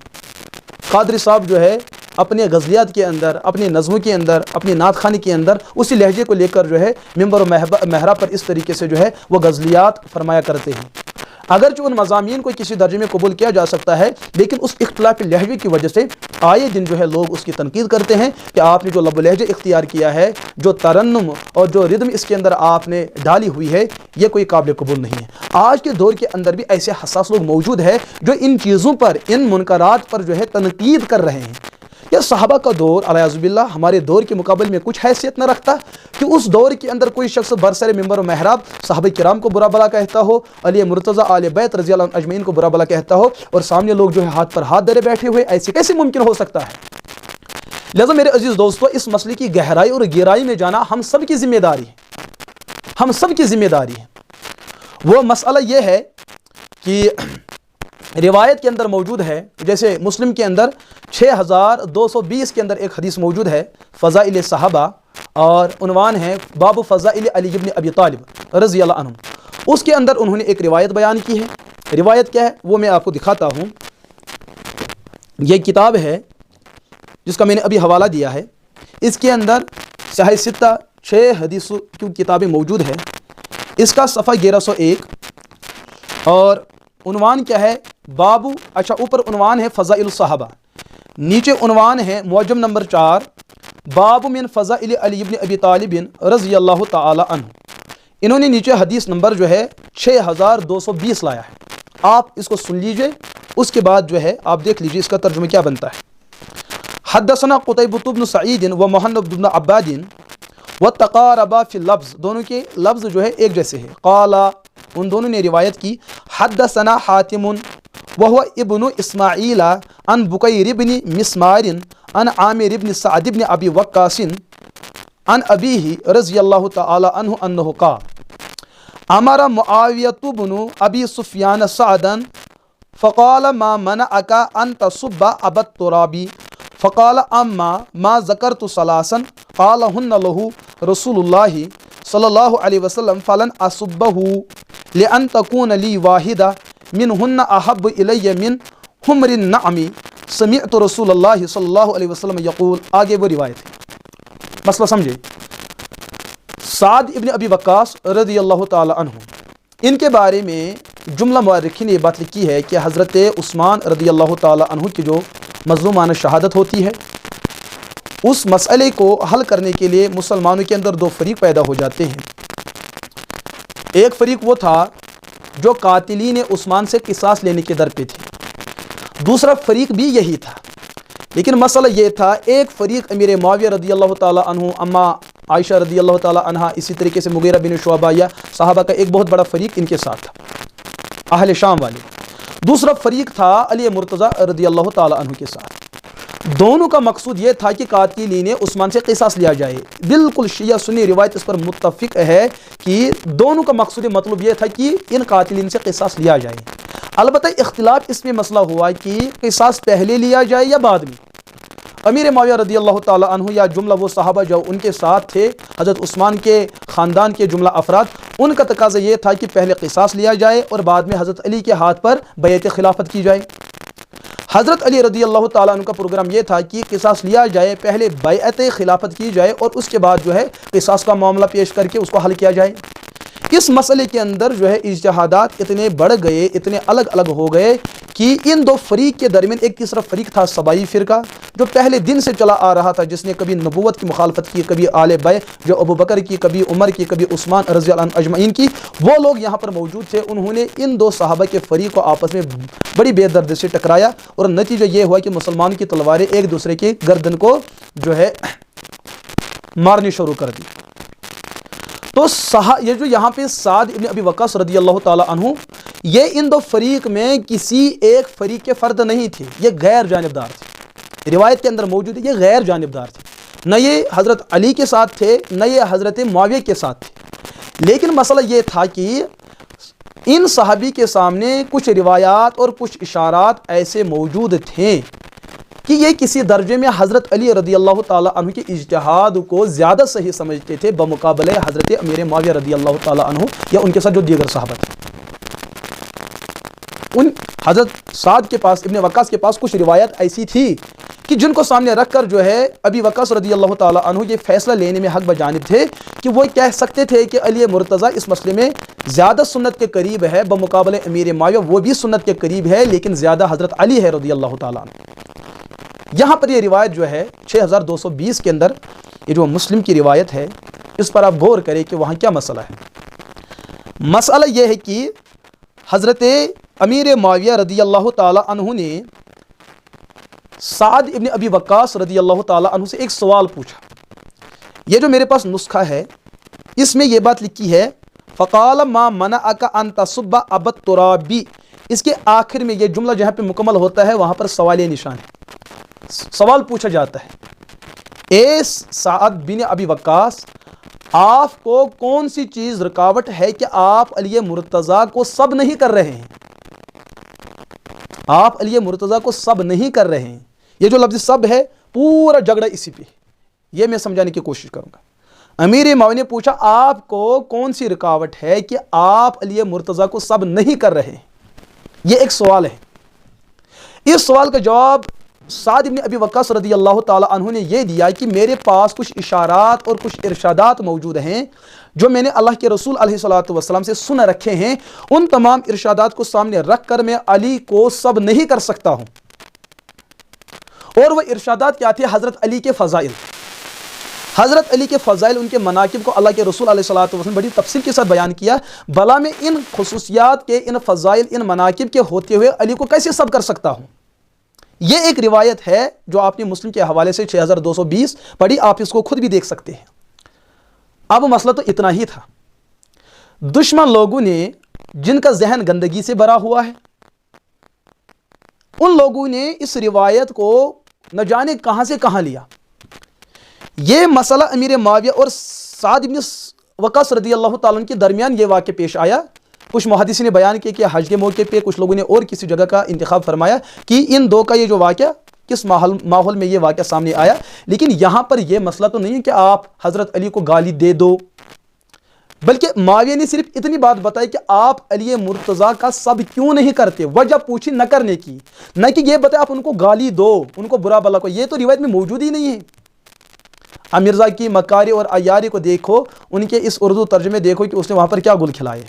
قادری صاحب جو ہے اپنے غزلیات کے اندر، اپنی نظموں کے اندر، اپنی نعت خوانی کے اندر اسی لہجے کو لے کر جو ہے ممبر و محراب پر اس طریقے سے جو ہے وہ غزلیات فرمایا کرتے ہیں۔ اگرچہ ان مضامین کو کسی درجے میں قبول کیا جا سکتا ہے، لیکن اس اختلاف لہجے کی وجہ سے آئے دن جو ہے لوگ اس کی تنقید کرتے ہیں کہ آپ نے جو لب و لہجہ اختیار کیا ہے، جو ترنم اور جو ردم اس کے اندر آپ نے ڈالی ہوئی ہے، یہ کوئی قابل قبول نہیں ہے۔ آج کے دور کے اندر بھی ایسے حساس لوگ موجود ہیں جو ان چیزوں پر، ان منکرات پر جو ہے تنقید کر رہے ہیں۔ یا صحابہ کا دور علیہ باللہ ہمارے دور کے مقابل میں کچھ حیثیت نہ رکھتا کہ اس دور کے اندر کوئی شخص برسر ممبر و محراب صحابہ کرام کو برا بلا کہتا ہو، علی مرتضیٰ آل بیت رضی اللہ عنہ اجمعین کو برا بلا کہتا ہو، اور سامنے لوگ جو ہے ہاتھ پر ہاتھ دھرے بیٹھے ہوئے، ایسے کیسے ممکن ہو سکتا ہے؟ لہذا میرے عزیز دوستو، اس مسئلے کی گہرائی اور گہرائی میں جانا ہم سب کی ذمہ داری ہے، ہم سب کی ذمہ داری ہے۔ وہ مسئلہ یہ ہے کہ روایت کے اندر موجود ہے، جیسے مسلم کے اندر 6220 کے اندر ایک حدیث موجود ہے فضائل صحابہ، اور عنوان ہے باب فضائل علی ابن ابی طالب رضی اللہ عنہ۔ اس کے اندر انہوں نے ایک روایت بیان کی ہے۔ روایت کیا ہے وہ میں آپ کو دکھاتا ہوں۔ یہ کتاب ہے جس کا میں نے ابھی حوالہ دیا ہے، اس کے اندر صحیح ستہ 6 حدیثوں کی کتابیں موجود ہے۔ اس کا صفحہ 1101 اور عنوان کیا ہے؟ بابو، اچھا اوپر عنوان ہے فضائل الصحابہ، نیچے عنوان ہے معجم نمبر 4 باب من فضائل علی ابن ابی طالب رضی اللہ تعالی عنہ۔ انہوں نے نیچے حدیث نمبر جو ہے 6220 لایا ہے۔ آپ اس کو سن لیجئے، اس کے بعد جو ہے آپ دیکھ لیجئے اس کا ترجمہ کیا بنتا ہے۔ حدثنا قتیبۃ بن سعید و محمد بن عباد وتقاربا فی اللفظ، دونوں کے لفظ جو ہے ایک جیسے ہیں۔ قال، ان دونوں نے روایت کی، حدثنا حاتم وهو ابن اسماعیل عن بکیر بن مسمار عن عامر بن سعد بن ابی وقاص عن ابیہ رضی اللہ تعالی عنہ انہ قال امر معاویۃ بن ابی سفیان سعدا فقال ما منعک ان تصب ابا التراب فقال اما ما ذکرت ثلاثا قالهن له رسول اللہ صلی اللہ علیہ وسلم فلن اصبہ لأن تكون لي واحدة منهن أحب إلي من حمر النعم سمعت رسول اللہ صلی اللہ علیہ وسلم یقول۔ آگے وہ روایت ہے، مسئلہ سمجھے۔ سعد ابن ابی وقاص رضی اللہ تعالی عنہ، ان کے بارے میں جملہ مورخین نے یہ بات لکھی ہے کہ حضرت عثمان رضی اللہ تعالی عنہ کی جو مظلومانہ شہادت ہوتی ہے، اس مسئلے کو حل کرنے کے لیے مسلمانوں کے اندر 2 فریق پیدا ہو جاتے ہیں۔ ایک فریق وہ تھا جو قاتلین عثمان سے قصاص لینے کے در پہ تھے، دوسرا فریق بھی یہی تھا، لیکن مسئلہ یہ تھا ایک فریق امیر معاویہ رضی اللہ تعالی عنہ، اما عائشہ رضی اللہ تعالی عنہ، اسی طریقے سے مغیرہ بن شعبہ یا صحابہ کا ایک بہت بڑا فریق ان کے ساتھ تھا، اہل شام والے۔ دوسرا فریق تھا علی مرتضیٰ رضی اللہ تعالی عنہ کے ساتھ۔ دونوں کا مقصود یہ تھا کہ قاتلین عثمان سے قصاص لیا جائے۔ بالکل شیعہ سنی روایت اس پر متفق ہے کہ دونوں کا مقصود مطلب یہ تھا کہ ان قاتلین سے قصاص لیا جائے۔ البتہ اختلاف اس میں مسئلہ ہوا کہ قصاص پہلے لیا جائے یا بعد میں۔ امیر معاویہ رضی اللہ تعالی عنہ یا جملہ وہ صحابہ جو ان کے ساتھ تھے، حضرت عثمان کے خاندان کے جملہ افراد، ان کا تقاضا یہ تھا کہ پہلے قصاص لیا جائے اور بعد میں حضرت علی کے ہاتھ پر بیعت خلافت کی جائے۔ حضرت علی رضی اللہ تعالیٰ عنہ کا پروگرام یہ تھا کہ قصاص لیا جائے، پہلے بیعت خلافت کی جائے اور اس کے بعد جو ہے قصاص کا معاملہ پیش کر کے اس کو حل کیا جائے۔ اس مسئلے کے اندر جو ہے اجتہادات اتنے بڑھ گئے، اتنے الگ الگ ہو گئے کہ ان 2 فریق کے درمیان ایک تیسرا فریق تھا سبائی فرقہ، جو پہلے دن سے چلا آ رہا تھا، جس نے کبھی نبوت کی مخالفت کی، کبھی آل بیت جو ابو بکر کی، کبھی عمر کی، کبھی عثمان رضی اللہ عنہ اجمعین کی۔ وہ لوگ یہاں پر موجود تھے، انہوں نے ان 2 صحابہ کے فریق کو آپس میں بڑی بے دردی سے ٹکرایا، اور نتیجہ یہ ہوا کہ مسلمانوں کی تلواریں ایک دوسرے کی گردن کو جو ہے مارنی شروع کر دی۔ تو یہ جو یہاں پہ سعد ابن ابی وقاص رضی اللہ تعالی عنہ، یہ ان دو فریق میں کسی ایک فریق کے فرد نہیں تھے، یہ غیر جانبدار تھے۔ روایت کے اندر موجود ہے یہ غیر جانبدار تھے، نہ یہ حضرت علی کے ساتھ تھے نہ یہ حضرت معاویہ کے ساتھ تھے۔ لیکن مسئلہ یہ تھا کہ ان صحابی کے سامنے کچھ روایات اور کچھ اشارات ایسے موجود تھے کہ یہ کسی درجے میں حضرت علی رضی اللہ تعالیٰ عنہ کے اجتہاد کو زیادہ صحیح سمجھتے تھے بمقابلہ حضرت امیر معاویہ رضی اللہ تعالیٰ عنہ یا ان کے ساتھ جو دیگر صحابہ تھے۔ ان حضرت سعد کے پاس، ابن وقاص کے پاس کچھ روایت ایسی تھی کہ جن کو سامنے رکھ کر جو ہے ابی وقاص رضی اللہ تعالیٰ عنہ یہ فیصلہ لینے میں حق بجانب تھے کہ وہ کہہ سکتے تھے کہ علی مرتضیٰ اس مسئلے میں زیادہ سنت کے قریب ہے بمقابلہ امیر معاویہ، وہ بھی سنت کے قریب ہے لیکن زیادہ حضرت علی ہے رضی اللہ تعالیٰ عنہ۔ یہاں پر یہ روایت جو ہے 6220 کے اندر یہ جو مسلم کی روایت ہے، اس پر آپ غور کریں کہ وہاں کیا مسئلہ ہے۔ مسئلہ یہ ہے کہ حضرت امیر معاویہ رضی اللہ تعالیٰ عنہ نے سعد ابن ابی وقاص رضی اللہ تعالیٰ عنہ سے ایک سوال پوچھا۔ یہ جو میرے پاس نسخہ ہے اس میں یہ بات لکھی ہے فقال ما منعک ان تصب ابا الترابی، اس کے آخر میں یہ جملہ جہاں پہ مکمل ہوتا ہے وہاں پر سوالیہ نشان ہے۔ سوال پوچھا جاتا ہے اے سعد بن ابی وقاص، آپ کو کون سی چیز رکاوٹ ہے کہ آپ علی مرتضیٰ کو سب نہیں کر رہے ہیں؟ آپ علی مرتضیٰ کو سب نہیں کر رہے ہیں، یہ جو لفظ سب ہے پورا جھگڑا اسی پہ، یہ میں سمجھانے کی کوشش کروں گا۔ امیر معاویہ نے پوچھا آپ کو کون سی رکاوٹ ہے کہ آپ علی مرتضیٰ کو سب نہیں کر رہے ہیں؟ یہ ایک سوال ہے۔ اس سوال کا جواب سعد بن ابی وقاص رضی اللہ تعالیٰ عنہ نے یہ دیا کہ میرے پاس کچھ اشارات اور کچھ ارشادات موجود ہیں جو میں نے اللہ کے رسول علیہ الصلوۃ والسلام سے سن رکھے ہیں، ان تمام ارشادات کو سامنے رکھ کر میں علی کو سب نہیں کر سکتا ہوں۔ اور وہ ارشادات کیا تھے؟ حضرت علی کے فضائل، حضرت علی کے فضائل، ان کے مناقب کو اللہ کے رسول علیہ الصلوۃ والسلام بڑی تفصیل کے ساتھ بیان کیا۔ بھلا میں ان خصوصیات کے، ان فضائل، ان مناقب کے ہوتے ہوئے علی کو کیسے سب کر سکتا ہوں؟ یہ ایک روایت ہے جو آپ نے مسلم کے حوالے سے 6220 پڑھی، آپ اس کو خود بھی دیکھ سکتے ہیں۔ اب مسئلہ تو اتنا ہی تھا، دشمن لوگوں نے جن کا ذہن گندگی سے بھرا ہوا ہے، ان لوگوں نے اس روایت کو نہ جانے کہاں سے کہاں لیا۔ یہ مسئلہ امیر معاویہ اور سعد بن وقاص رضی اللہ تعالیٰ عنہ کے درمیان یہ واقعہ پیش آیا۔ کچھ محدثین نے بیان کیا کہ حج کے موقع پہ کچھ لوگوں نے اور کسی جگہ کا انتخاب فرمایا کہ ان دو کا یہ جو واقعہ کس ماحول میں یہ واقعہ سامنے آیا، لیکن یہاں پر یہ مسئلہ تو نہیں ہے کہ آپ حضرت علی کو گالی دے دو، بلکہ معاویہ نے صرف اتنی بات بتائی کہ آپ علی مرتضیٰ کا سب کیوں نہیں کرتے، وجہ پوچھی نہ کرنے کی، نہ کہ یہ بتائے آپ ان کو گالی دو، ان کو برا بلا کو، یہ تو روایت میں موجود ہی نہیں ہے۔ اب مرزا کی مکاری اور عیاری کو دیکھو، ان کے اس اردو ترجمے دیکھو کہ اس نے وہاں پر کیا گل کھلائے۔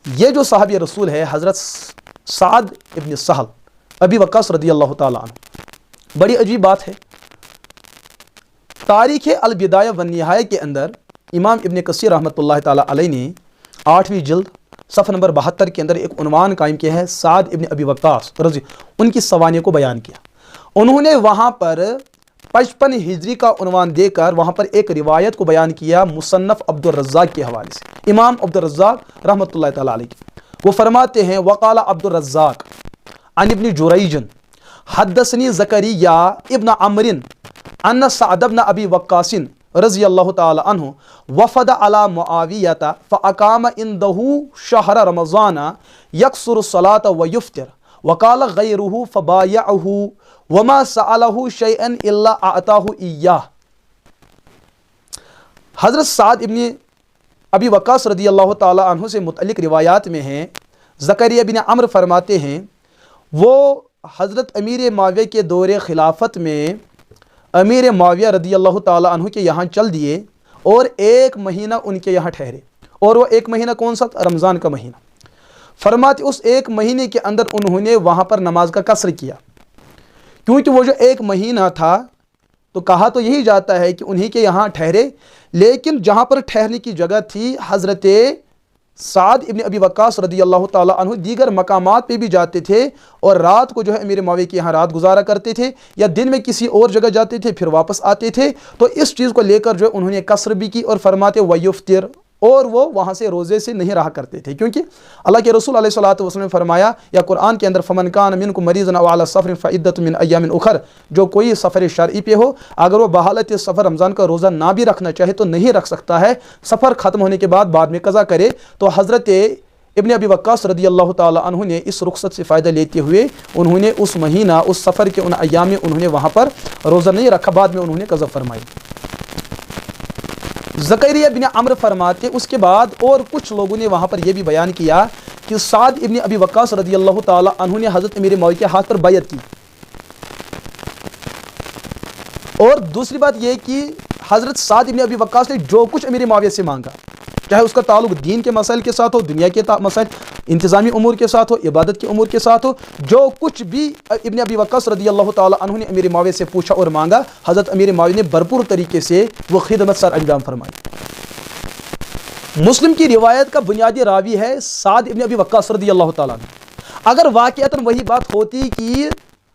یہ جو صحابی رسول ہے حضرت سعد ابن سہل ابی وقاص رضی اللہ تعالیٰ عنہ، بڑی عجیب بات ہے۔ تاریخ البدایہ والنہایہ کے اندر امام ابن کثیر رحمۃ اللہ تعالیٰ علیہ نے 8ویں جلد صفحہ نمبر 72 کے اندر ایک عنوان قائم کیا ہے، سعد ابن ابی وقاص رضی، ان کی سوانح کو بیان کیا۔ انہوں نے وہاں پر 55 ہجری کا عنوان دے کر وہاں پر ایک روایت کو بیان کیا مصنف عبد الرزاق کے حوالے سے، امام عبد الرزاق رحمۃ اللہ تعالیٰ علیہ، وہ فرماتے ہیں وقال عبد الرزاق عن ابن جریج حدثنی زکریا ابن عمرو ان سعد بن ابی وقاص رضی اللہ تعالی عنہ وفد علی معاویہ فاقام عنده شہر رمضان یکثر الصلاة ویفطر وقال غیرہ فبایعہ وما سألہ شیئا الا اعطاہ ایاہ۔ حضرت سعد ابن ابی وقاص رضی اللہ تعالی عنہ سے متعلق روایات میں ہیں، زکریا بن عمرو فرماتے ہیں وہ حضرت امیر معاویہ کے دور خلافت میں امیر معاویہ رضی اللہ تعالی عنہ کے یہاں چل دیے اور 1 مہینہ ان کے یہاں ٹھہرے، اور وہ 1 مہینہ کون سا؟ رمضان کا مہینہ۔ فرماتے اس 1 مہینے کے اندر انہوں نے وہاں پر نماز کا قصر کیا، کیونکہ وہ جو 1 مہینہ تھا تو کہا تو یہی جاتا ہے کہ انہی کے یہاں ٹھہرے، لیکن جہاں پر ٹھہرنے کی جگہ تھی حضرت سعد ابن ابی وقاص رضی اللہ تعالیٰ عنہ دیگر مقامات پہ بھی جاتے تھے اور رات کو جو ہے امیر معاویہ کے یہاں رات گزارا کرتے تھے، یا دن میں کسی اور جگہ جاتے تھے پھر واپس آتے تھے۔ تو اس چیز کو لے کر جو انہوں نے قصر بھی کی، اور فرماتے ویفطر، اور وہ وہاں سے روزے سے نہیں رہا کرتے تھے، کیونکہ اللہ کے رسول علیہ الصلوۃ والسلام نے فرمایا یا قرآن کے اندر فمن کان منکم مریضا او علی سفر فعدۃ من ایام اخر، جو کوئی سفر شرعی پہ ہو، اگر وہ بحالت سفر رمضان کا روزہ نہ بھی رکھنا چاہے تو نہیں رکھ سکتا ہے، سفر ختم ہونے کے بعد میں قضا کرے۔ تو حضرت ابن ابی وقاص رضی اللہ تعالی عنہ نے اس رخصت سے فائدہ لیتے ہوئے انہوں نے اس مہینہ، اس سفر کے ان ایام میں انہوں نے وہاں پر روزہ نہیں رکھا، بعد میں انہوں نے قضا فرمائی۔ زکریا بن عمرو فرماتے اس کے بعد اور کچھ لوگوں نے وہاں پر یہ بھی بیان کیا کہ سعد ابن ابی وقاص رضی اللہ تعالی عنہ نے حضرت امیر معاویہ کے ہاتھ پر بیعت کی، اور دوسری بات یہ کہ حضرت سعد ابن ابی وقاص نے جو کچھ امیر معاویہ سے مانگا، چاہے اس کا تعلق دین کے مسائل کے ساتھ ہو، دنیا کے مسائل، انتظامی امور کے ساتھ ہو، عبادت کے امور کے ساتھ ہو، جو کچھ بھی ابن ابی وقاص رضی اللہ تعالی عنہ نے امیر معاویہ سے پوچھا اور مانگا، حضرت امیر معاویہ نے بھرپور طریقے سے وہ خدمت سر انجام فرمائی۔ مسلم کی روایت کا بنیادی راوی ہے سعد ابن ابی وقاص رضی اللہ تعالیٰ عنہ۔ اگر واقعتاً وہی بات ہوتی کہ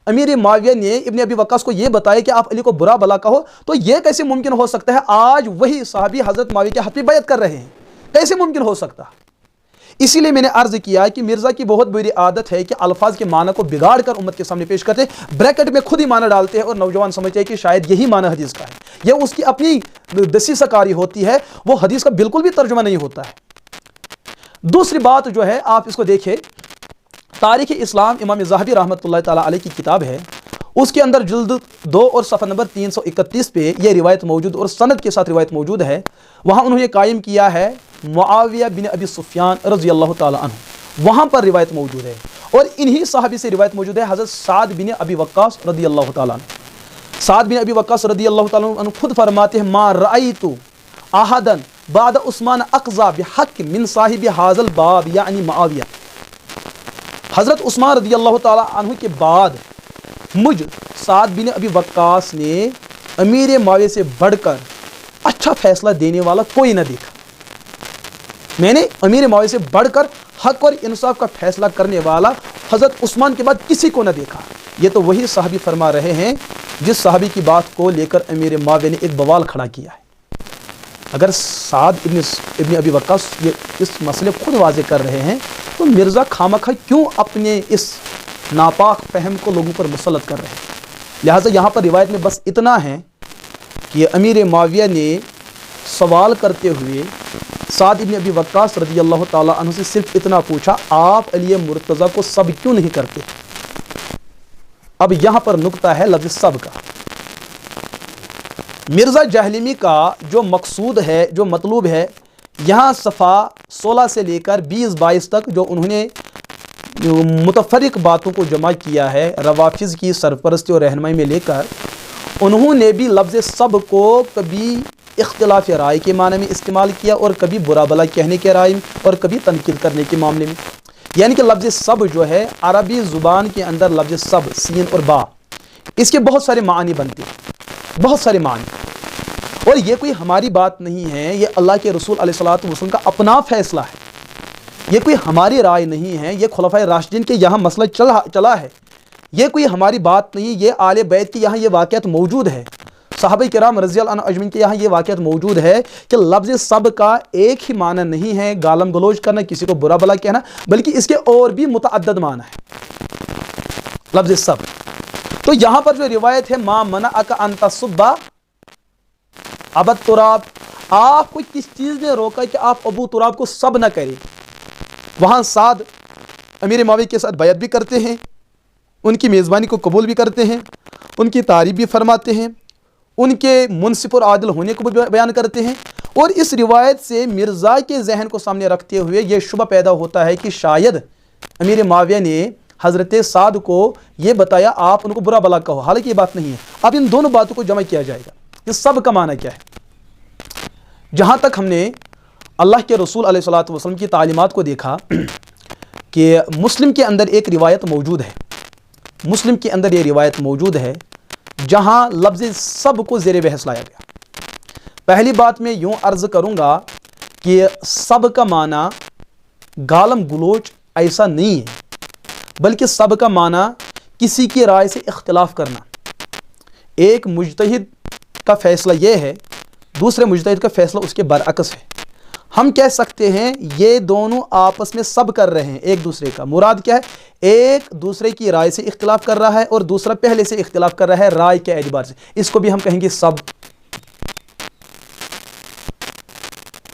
امیر معاویہ نے ابن ابی وقاص کو یہ بتایا کہ آپ علی کو برا بلا کہو، تو یہ کیسے ممکن ہو سکتا ہے آج وہی صحابی حضرت معاویہ کے ہاتھ پہ بیعت کر رہے ہیں؟ کیسے ممکن ہو سکتا؟ اسی لیے میں نے عرض کیا کہ مرزا کی بہت بری عادت ہے کہ الفاظ کے معنی کو بگاڑ کر امت کے سامنے پیش کرتے، بریکٹ میں خود ہی معنی ڈالتے ہیں اور نوجوان سمجھتے ہیں کہ شاید یہی معنی حدیث کا ہے، یہ اس کی اپنی دسیسہ کاری ہوتی ہے، وہ حدیث کا بالکل بھی ترجمہ نہیں ہوتا ہے۔ دوسری بات جو ہے آپ اس کو دیکھیں، تاریخ اسلام امام ذہبی رحمۃ اللہ تعالیٰ علیہ کی کتاب ہے، اس کے اندر جلد 2 اور صفحہ نمبر 331 پہ یہ روایت موجود اور سند کے ساتھ روایت موجود ہے۔ وہاں انہوں نے قائم کیا ہے معاویہ بن ابی سفیان رضی اللہ تعالی عنہ، وہاں پر روایت موجود ہے، اور انہی صحابی سے روایت موجود ہے حضرت سعد بن ابی وقاص رضی اللہ تعالی عنہ۔ سعد بن ابی وقاص رضی اللہ تعالی عنہ خود فرماتے ہیں ما رأیت احدا بعد عثمان اقضى بحق من صاحب هذا الباب یعنی معاویہ، حضرت عثمان رضی اللہ تعالی عنہ کے بعد مجھ سعد بن ابی وقاص نے امیر معاویہ سے بڑھ کر اچھا فیصلہ دینے والا کوئی نہ دیکھا، میں نے امیر معاویہ سے بڑھ کر حق اور انصاف کا فیصلہ کرنے والا حضرت عثمان کے بعد کسی کو نہ دیکھا۔ یہ تو وہی صحابی فرما رہے ہیں جس صحابی کی بات کو لے کر امیر معاویہ نے ایک بوال کھڑا کیا ہے۔ اگر سعد ابن ابی وقاص یہ اس مسئلے خود واضح کر رہے ہیں تو مرزا خامخواہ کیوں اپنے اس ناپاک فہم کو لوگوں پر مسلط کر رہے ہیں؟ لہٰذا یہاں پر روایت میں بس اتنا ہے کہ امیر معاویہ نے سوال کرتے ہوئے سعد ابن ابی وقاص رضی اللہ تعالیٰ عنہ سے صرف اتنا پوچھا، آپ علی مرتضیٰ کو سب کیوں نہیں کرتے؟ اب یہاں پر نکتہ ہے لفظ سب کا۔ مرزا جہلمی کا جو مقصود ہے، جو مطلوب ہے، یہاں صفحہ 16 سے لے کر 20-22 تک جو انہوں نے متفرق باتوں کو جمع کیا ہے روافض کی سرپرستی اور رہنمائی میں لے کر، انہوں نے بھی لفظ سب کو کبھی اختلاف رائے کے معنی میں استعمال کیا اور کبھی برا بلا کہنے کے رائے میں اور کبھی تنقید کرنے کے معاملے میں۔ یعنی کہ لفظ سب جو ہے عربی زبان کے اندر لفظ سب سین اور با، اس کے بہت سارے معنی بنتے ہیں، بہت سارے معنی، اور یہ کوئی ہماری بات نہیں ہے، یہ اللہ کے رسول علیہ الصلوۃ والسلام کا اپنا فیصلہ ہے، یہ کوئی ہماری رائے نہیں ہے، یہ خلفائے راشدین کے یہاں مسئلہ چلا ہے، یہ کوئی ہماری بات نہیں، یہ آل بیت کے یہاں یہ واقعات موجود ہے، صحابہ کرام رضی اللہ عنہ اجمعین کے یہاں یہ واقعات موجود ہے کہ لفظ سب کا ایک ہی معنی نہیں ہے گالم گلوچ کرنا، کسی کو برا بلا کہنا، بلکہ اس کے اور بھی متعدد معنی ہے لفظ سب۔ تو یہاں پر جو روایت ہے ما منعک ان تسب ابا تراب، آپ کو کس چیز نے روکا کہ آپ ابو تراب کو سب نہ کریں؟ وہاں سعد امیر معاویہ کے ساتھ بیعت بھی کرتے ہیں، ان کی میزبانی کو قبول بھی کرتے ہیں، ان کی تعریف بھی فرماتے ہیں، ان کے منصف اور عادل ہونے کو بھی بیان کرتے ہیں، اور اس روایت سے مرزا کے ذہن کو سامنے رکھتے ہوئے یہ شبہ پیدا ہوتا ہے کہ شاید امیر معاویہ نے حضرت سعد کو یہ بتایا آپ ان کو برا بلا کہو، حالانکہ یہ بات نہیں ہے۔ اب ان دونوں باتوں کو جمع کیا جائے گا، یہ سب کا معنی کیا ہے؟ جہاں تک ہم نے اللہ کے رسول علیہ الصلوۃ والسلام کی تعلیمات کو دیکھا کہ مسلم کے اندر ایک روایت موجود ہے، مسلم کے اندر یہ روایت موجود ہے جہاں لفظ سب کو زیر بحث لایا گیا۔ پہلی بات میں یوں عرض کروں گا کہ سب کا معنی گالم گلوچ ایسا نہیں ہے، بلکہ سب کا معنی کسی کی رائے سے اختلاف کرنا۔ ایک مجتہد کا فیصلہ یہ ہے، دوسرے مجتہد کا فیصلہ اس کے برعکس ہے۔ ہم کہہ سکتے ہیں یہ دونوں آپس میں سب کر رہے ہیں ایک دوسرے کا. مراد کیا ہے؟ ایک دوسرے کی رائے سے اختلاف کر رہا ہے اور دوسرا پہلے سے اختلاف کر رہا ہے رائے کے اعتبار سے. اس کو بھی ہم کہیں گے سب.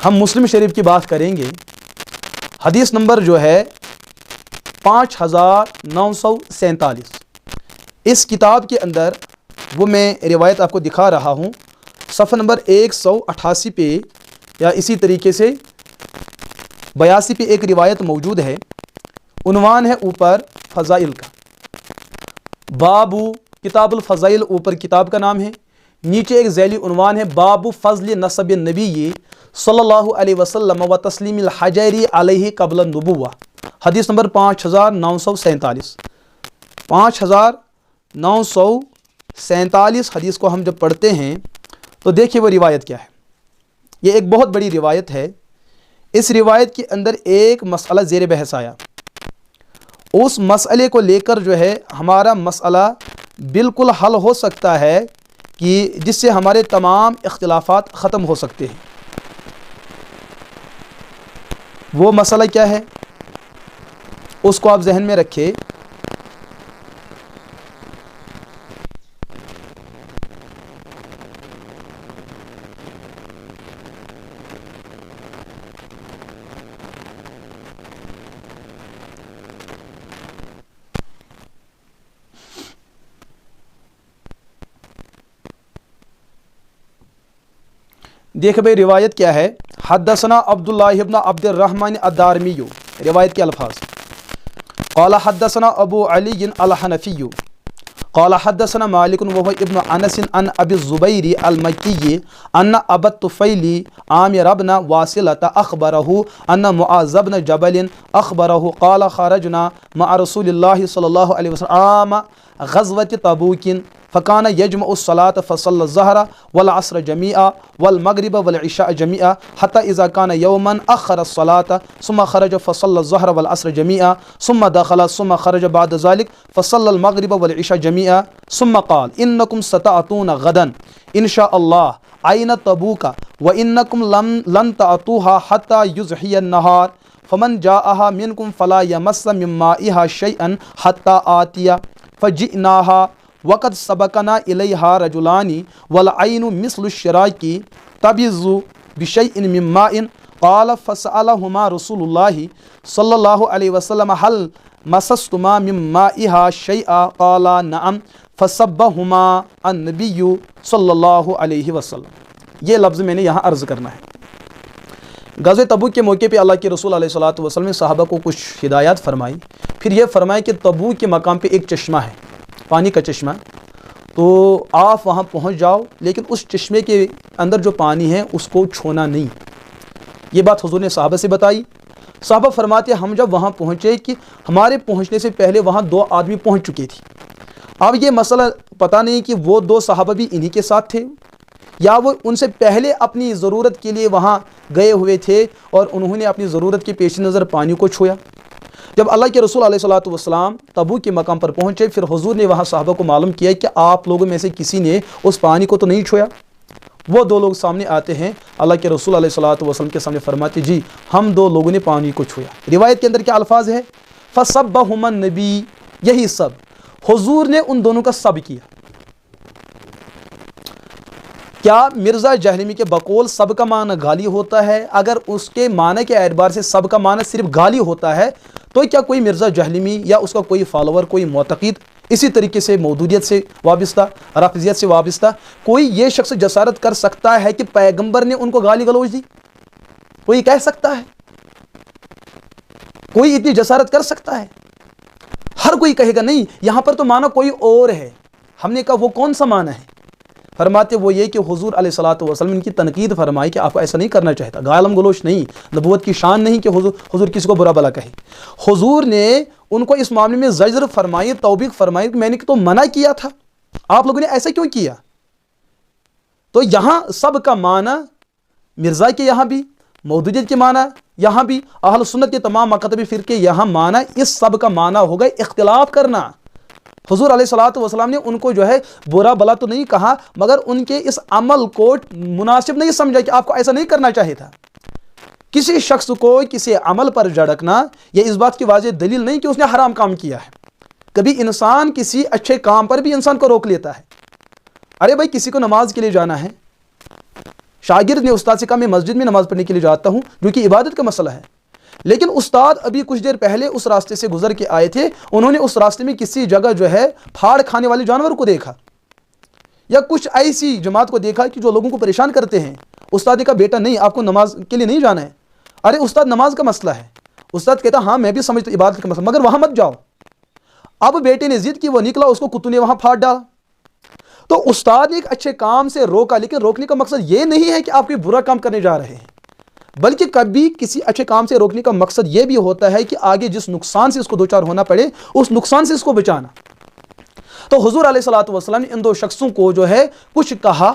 ہم مسلم شریف کی بات کریں گے. حدیث نمبر جو ہے 5947. اس کتاب کے اندر وہ میں روایت آپ کو دکھا رہا ہوں. صفحہ نمبر 188 پہ یا اسی طریقے سے 82 پہ ایک روایت موجود ہے. عنوان ہے اوپر فضائل کا. بابو کتاب الفضائل اوپر کتاب کا نام ہے. نیچے ایک ذیلی عنوان ہے باب فضل نسب النبی صلی اللہ علیہ وسلم و تسلیم الحجری علیہ قبل النبوہ. حدیث نمبر 5947. 5947 حدیث کو ہم جب پڑھتے ہیں تو دیکھیے وہ روایت کیا ہے. یہ ایک بہت بڑی روایت ہے. اس روایت کے اندر ایک مسئلہ زیر بحث آیا. اس مسئلے کو لے کر جو ہے ہمارا مسئلہ بالکل حل ہو سکتا ہے کہ جس سے ہمارے تمام اختلافات ختم ہو سکتے ہیں. وہ مسئلہ کیا ہے اس کو آپ ذہن میں رکھیں. دیکھ بھائی روایت کیا ہے. حدثنا عبداللہ ابن عبد الرحمن الدارمی. روایت کے الفاظ قال حدثنا ابو علی الحنفی قال حدثنا مالک وهو ابن انس عن ابي الزبير المكي ان ابا الطفيل عامر بن واصلة اخبره ان معاذ بن جبل اخبره قال خرجنا مع رسول الله صلى الله عليه وسلم عام غزوة تبوك فكان يجمع الصلاة فصلى الظهر والعصر جميعا والمغرب والعشاء جميعا حتى إذا كان يوما أخر الصلاة ثم خرج فصلى الظهر والعصر جميعا ثم دخل ثم خرج بعد ذلك فصلى المغرب والعشاء جميعا ثم قال إنكم ستأتون غدا إن شاء الله عين تبوك وإنكم لن تأتوها حتى يزحي النهار فمن جاءها منكم فلا يمس من مائها شيئا حتى آتي فجئناها وقد سبقنا إليها رجلان والعين مثل الشراك تبز بشيء من ماء قال فسألهما رسول الله صلى الله عليه وسلم هل مسستما من مائها شيئا قال نعم فصبهما النبي صلی اللہ علیہ وسلم. یہ لفظ میں نے یہاں عرض کرنا ہے. غزوہ تبوک کے موقع پہ اللہ کے رسول علیہ الصلوۃ والسلام نے صحابہ کو کچھ ہدایات فرمائی. پھر یہ فرمایا کہ تبوک کے مقام پہ ایک چشمہ ہے, پانی کا چشمہ, تو آپ وہاں پہنچ جاؤ لیکن اس چشمے کے اندر جو پانی ہے اس کو چھونا نہیں. یہ بات حضور نے صحابہ سے بتائی. صحابہ فرماتے ہم جب وہاں پہنچے کہ ہمارے پہنچنے سے پہلے وہاں 2 آدمی پہنچ چکے تھے. اب یہ مسئلہ پتہ نہیں کہ وہ 2 صحابہ بھی انہی کے ساتھ تھے یا وہ ان سے پہلے اپنی ضرورت کے لیے وہاں گئے ہوئے تھے اور انہوں نے اپنی ضرورت کے پیش نظر پانی کو چھویا. جب اللہ کے رسول علیہ الصلوۃ والسلام تبوک کے مقام پر پہنچے پھر حضور نے وہاں صحابہ کو معلوم کیا کہ آپ لوگوں میں سے کسی نے اس پانی کو تو نہیں چھویا. وہ 2 لوگ سامنے آتے ہیں, اللہ کے رسول علیہ الصلوۃ والسلام کے سامنے فرماتے جی ہم 2 لوگوں نے پانی کو چھویا. روایت کے اندر کیا الفاظ ہے؟ فصبہما النبی. یہی سب حضور نے ان دونوں کا سب کیا. کیا مرزا جہلمی کے بقول سب کا معنی گالی ہوتا ہے؟ اگر اس کے معنی کے اعتبار سے سب کا معنی صرف گالی ہوتا ہے تو کیا کوئی مرزا جہلمی یا اس کا کوئی فالوور, کوئی معتقد, اسی طریقے سے مودودیت سے وابستہ, رافضیت سے وابستہ کوئی یہ شخص جسارت کر سکتا ہے کہ پیغمبر نے ان کو گالی گلوچ دی؟ کوئی کہہ سکتا ہے؟ کوئی اتنی جسارت کر سکتا ہے؟ ہر کوئی کہے گا نہیں, یہاں پر تو معنی کوئی اور ہے. ہم نے کہا وہ کون سا معنی ہے؟ فرماتے وہ یہ کہ حضور علیہ الصلوۃ والسلام ان کی تنقید فرمائی کہ آپ کو ایسا نہیں کرنا چاہتا. گالم گلوچ نہیں, نبوت کی شان نہیں کہ حضور کسی کو برا بلا کہے. حضور نے ان کو اس معاملے میں زجر فرمائی, توبیخ فرمائی کہ میں نے تو منع کیا تھا, آپ لوگوں نے ایسا کیوں کیا؟ تو یہاں سب کا معنی مرزا کے یہاں بھی, مودودیت کے معنی یہاں بھی, اہل سنت کے تمام مکاتب فرقے یہاں معنی اس سب کا معنی ہوگا اختلاف کرنا. حضور علیہ الصلوۃ والسلام نے ان کو جو ہے برا بلا تو نہیں کہا مگر ان کے اس عمل کو مناسب نہیں سمجھا کہ آپ کو ایسا نہیں کرنا چاہیے تھا. کسی شخص کو کسی عمل پر جھڑکنا یہ اس بات کی واضح دلیل نہیں کہ اس نے حرام کام کیا ہے۔ کبھی انسان کسی اچھے کام پر بھی انسان کو روک لیتا ہے۔ ارے بھائی کسی کو نماز کے لیے جانا ہے، شاگرد نے استاد سے کہا میں مسجد میں نماز پڑھنے کے لیے جاتا ہوں، جو کہ عبادت کا مسئلہ ہے، لیکن استاد ابھی کچھ دیر پہلے اس راستے سے گزر کے آئے تھے، انہوں نے اس راستے میں کسی جگہ جو ہے پھاڑ کھانے والے جانور کو دیکھا یا کچھ ایسی جماعت کو دیکھا کہ جو لوگوں کو پریشان کرتے ہیں۔ استاد نے کہا بیٹا نہیں، آپ کو نماز کے لیے نہیں جانا ہے۔ ارے استاد نماز کا مسئلہ ہے۔ استاد کہتا ہاں میں بھی سمجھتا عبادت کا مسئلہ، مگر وہاں مت جاؤ۔ اب بیٹے نے ضد کی، وہ نکلا، اس کو کتوں نے وہاں پھاڑ ڈالا۔ تو استاد نے ایک اچھے کام سے روکا، لیکن روکنے کا مقصد یہ نہیں ہے کہ آپ کوئی برا کام کرنے جا رہے ہیں، بلکہ کبھی کسی اچھے کام سے روکنے کا مقصد یہ بھی ہوتا ہے کہ آگے جس نقصان سے اس کو دوچار ہونا پڑے اس نقصان سے اس کو بچانا۔ تو حضور علیہ الصلوۃ والسلام نے ان دو شخصوں کو جو ہے کچھ کہا،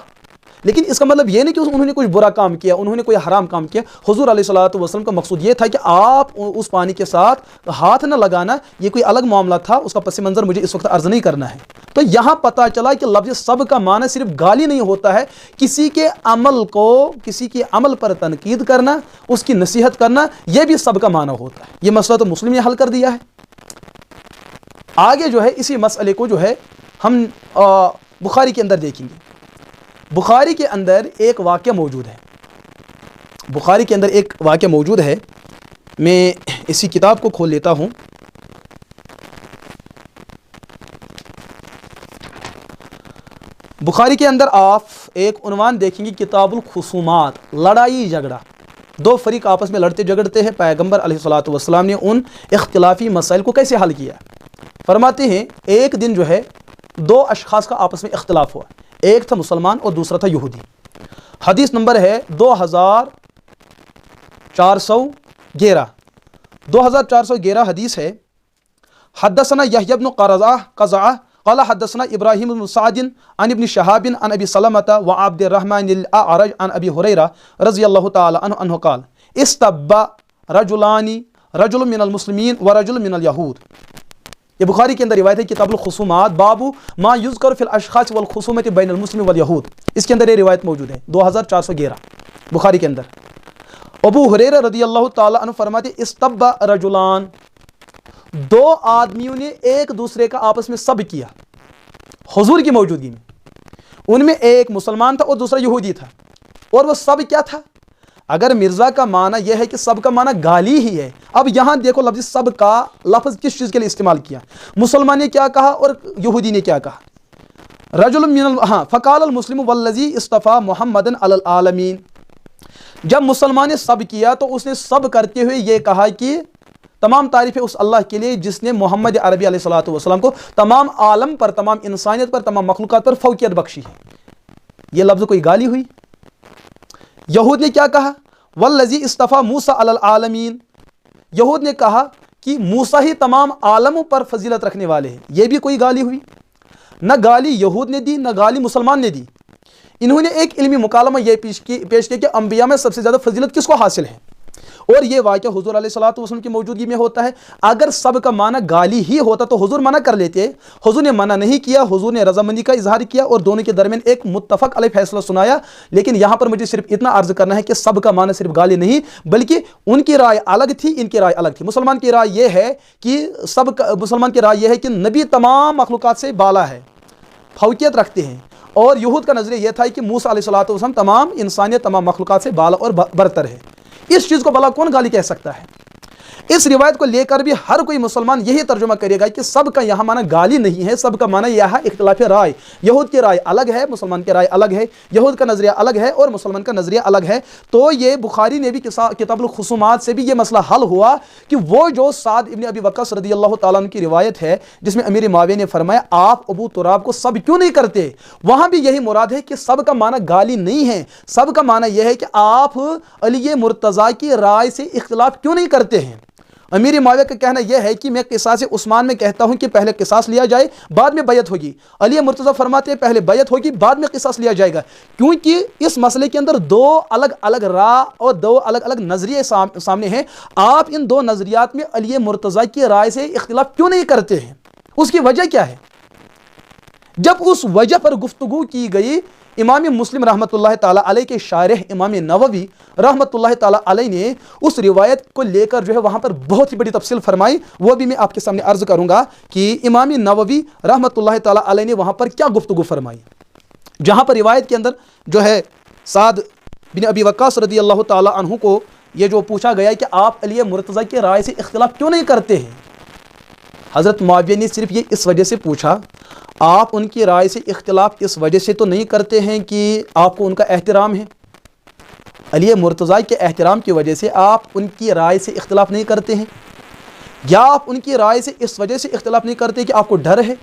لیکن اس کا مطلب یہ نہیں کہ انہوں نے کچھ برا کام کیا، انہوں نے کوئی حرام کام کیا۔ حضور علیہ الصلوۃ والسلام کا مقصود یہ تھا کہ آپ اس پانی کے ساتھ ہاتھ نہ لگانا، یہ کوئی الگ معاملہ تھا، اس کا پس منظر مجھے اس وقت عرض نہیں کرنا ہے۔ تو یہاں پتہ چلا کہ لفظ سب کا معنی صرف گالی نہیں ہوتا ہے، کسی کے عمل پر تنقید کرنا، اس کی نصیحت کرنا، یہ بھی سب کا معنی ہوتا ہے۔ یہ مسئلہ تو مسلم نے حل کر دیا ہے۔ آگے جو ہے اسی مسئلے کو جو ہے ہم بخاری کے اندر دیکھیں گے۔ بخاری کے اندر ایک واقعہ موجود ہے، بخاری کے اندر ایک واقعہ موجود ہے، میں اسی کتاب کو کھول لیتا ہوں۔ بخاری کے اندر آپ ایک عنوان دیکھیں گے، کتاب الخصومات، لڑائی جھگڑا، دو فریق آپس میں لڑتے جھگڑتے ہیں، پیغمبر علیہ الصلوۃ والسلام نے ان اختلافی مسائل کو کیسے حل کیا۔ فرماتے ہیں ایک دن جو ہے دو اشخاص کا آپس میں اختلاف ہوا، ایک تھا مسلمان اور دوسرا تھا یہودی۔ حدیث نمبر ہے 2411 حدیث ہے۔ حدثنا یحیی بن قزعہ قال حدثنا ابراہیم بن سعد عن ابن شہاب عن ابی سلمۃ وعبد الرحمن الاعرج عن ابی ہریرہ رضی اللہ تعالی عنہ انہ قال استب رجل من المسلمین ورجل من الیہود۔ یہ بخاری کے اندر روایت ہے، کتاب الخصومات، باب ما یذکر فی الاشخاص والخصومۃ بین المسلم والیہود، اس کے اندر یہ روایت موجود ہے 2411 بخاری کے اندر۔ ابو ہریرہ رضی اللہ تعالی عنہ فرماتے استب رجلان، دو آدمیوں نے ایک دوسرے کا آپس میں سب کیا حضور کی موجودگی میں، ان میں ایک مسلمان تھا اور دوسرا یہودی تھا، اور وہ سب کیا تھا؟ اگر مرزا کا معنی یہ ہے کہ سب کا معنی گالی ہی ہے، اب یہاں دیکھو لفظ سب کا لفظ کس چیز کے لیے استعمال کیا، مسلمان نے کیا کہا اور یہودی نے کیا کہا۔ رجل من فقال المسلم والذی اصطفى محمد علی العالمین، جب مسلمان نے سب کیا تو اس نے سب کرتے ہوئے یہ کہا کہ تمام تعریفیں اس اللہ کے لیے جس نے محمد عربی علیہ الصلوۃ والسلام کو تمام عالم پر، تمام انسانیت پر، تمام مخلوقات پر فوقیت بخشی ہے۔ یہ لفظ کوئی گالی ہوئی؟ یہود نے کیا کہا؟ والذی اصطفى موسیٰ علی العالمین، یہود نے کہا کہ موسیٰ ہی تمام عالموں پر فضیلت رکھنے والے ہیں، یہ بھی کوئی گالی ہوئی؟ نہ گالی یہود نے دی، نہ گالی مسلمان نے دی۔ انہوں نے ایک علمی مکالمہ یہ پیش کیا کہ انبیاء میں سب سے زیادہ فضیلت کس کو حاصل ہے، اور یہ واقعہ حضور علیہ الصلوۃ والسلام کی موجودگی میں ہوتا ہے۔ اگر سب کا معنی گالی ہی ہوتا تو حضور منع کر لیتے، حضور نے منع نہیں کیا، حضور نے رضامندی کا اظہار کیا اور دونوں کے درمیان ایک متفق علیہ فیصلہ سنایا۔ لیکن یہاں پر مجھے صرف اتنا عرض کرنا ہے کہ سب کا معنی صرف گالی نہیں، بلکہ ان کی رائے الگ تھی، ان کی رائے الگ تھی۔ مسلمان کی رائے یہ ہے کہ مسلمان کی رائے یہ ہے کہ نبی تمام مخلوقات سے بالا ہے، فوقیت رکھتے ہیں، اور یہود کا نظریہ یہ تھا کہ موسیٰ علیہ الصلوۃ والسلام تمام انسانیت، تمام مخلوقات سے بالا اور برتر ہے۔ اس چیز کو بھلا کون گالی کہہ سکتا ہے؟ اس روایت کو لے کر بھی ہر کوئی مسلمان یہی ترجمہ کرے گا کہ سب کا یہاں معنی گالی نہیں ہے، سب کا معنی یہاں اختلاف رائے، یہود کی رائے الگ ہے، مسلمان کی رائے الگ ہے، یہود کا نظریہ الگ ہے اور مسلمان کا نظریہ الگ ہے۔ تو یہ بخاری نے بھی کتاب الخصومات سے بھی یہ مسئلہ حل ہوا کہ وہ جو سعد ابن ابی وقاص رضی اللہ تعالیٰ عنہ کی روایت ہے جس میں امیر معاویہ نے فرمایا آپ ابو تراب کو سب کیوں نہیں کرتے، وہاں بھی یہی مراد ہے کہ سب کا معنی گالی نہیں ہے، سب کا معنی یہ ہے کہ آپ علی مرتضیٰ کی رائے سے اختلاف کیوں نہیں کرتے ہیں۔ امیر معاویہ کا کہنا یہ ہے کہ میں قصاص عثمان میں کہتا ہوں کہ پہلے قصاص لیا جائے بعد میں بیعت ہوگی، علی مرتضیٰ فرماتے ہیں پہلے بیعت ہوگی بعد میں قصاص لیا جائے گا، کیونکہ اس مسئلے کے اندر دو الگ الگ راہ اور دو الگ الگ نظریے سامنے ہیں۔ آپ ان دو نظریات میں علی مرتضیٰ کی رائے سے اختلاف کیوں نہیں کرتے ہیں؟ اس کی وجہ کیا ہے؟ جب اس وجہ پر گفتگو کی گئی امام مسلم رحمۃ اللہ تعالیٰ علیہ کے شارح امام نووی رحمۃ اللہ تعالیٰ علیہ نے اس روایت کو لے کر جو ہے وہاں پر بہت ہی بڑی تفصیل فرمائی، وہ بھی میں آپ کے سامنے عرض کروں گا کہ امام نووی رحمۃ اللہ تعالیٰ علیہ نے وہاں پر کیا گفتگو فرمائی، جہاں پر روایت کے اندر جو ہے سعد بن ابی وقاص رضی اللہ تعالیٰ عنہ کو یہ جو پوچھا گیا کہ آپ علی مرتضیٰ کی رائے سے اختلاف کیوں نہیں کرتے ہیں، حضرت معاویہ نے صرف یہ اس وجہ سے پوچھا آپ ان کی رائے سے اختلاف اس وجہ سے تو نہیں کرتے ہیں کہ آپ کو ان کا احترام ہے، علی مرتضیٰ کے احترام کی وجہ سے آپ ان کی رائے سے اختلاف نہیں کرتے ہیں، یا آپ ان کی رائے سے اس وجہ سے اختلاف نہیں کرتے کہ آپ کو ڈر ہے،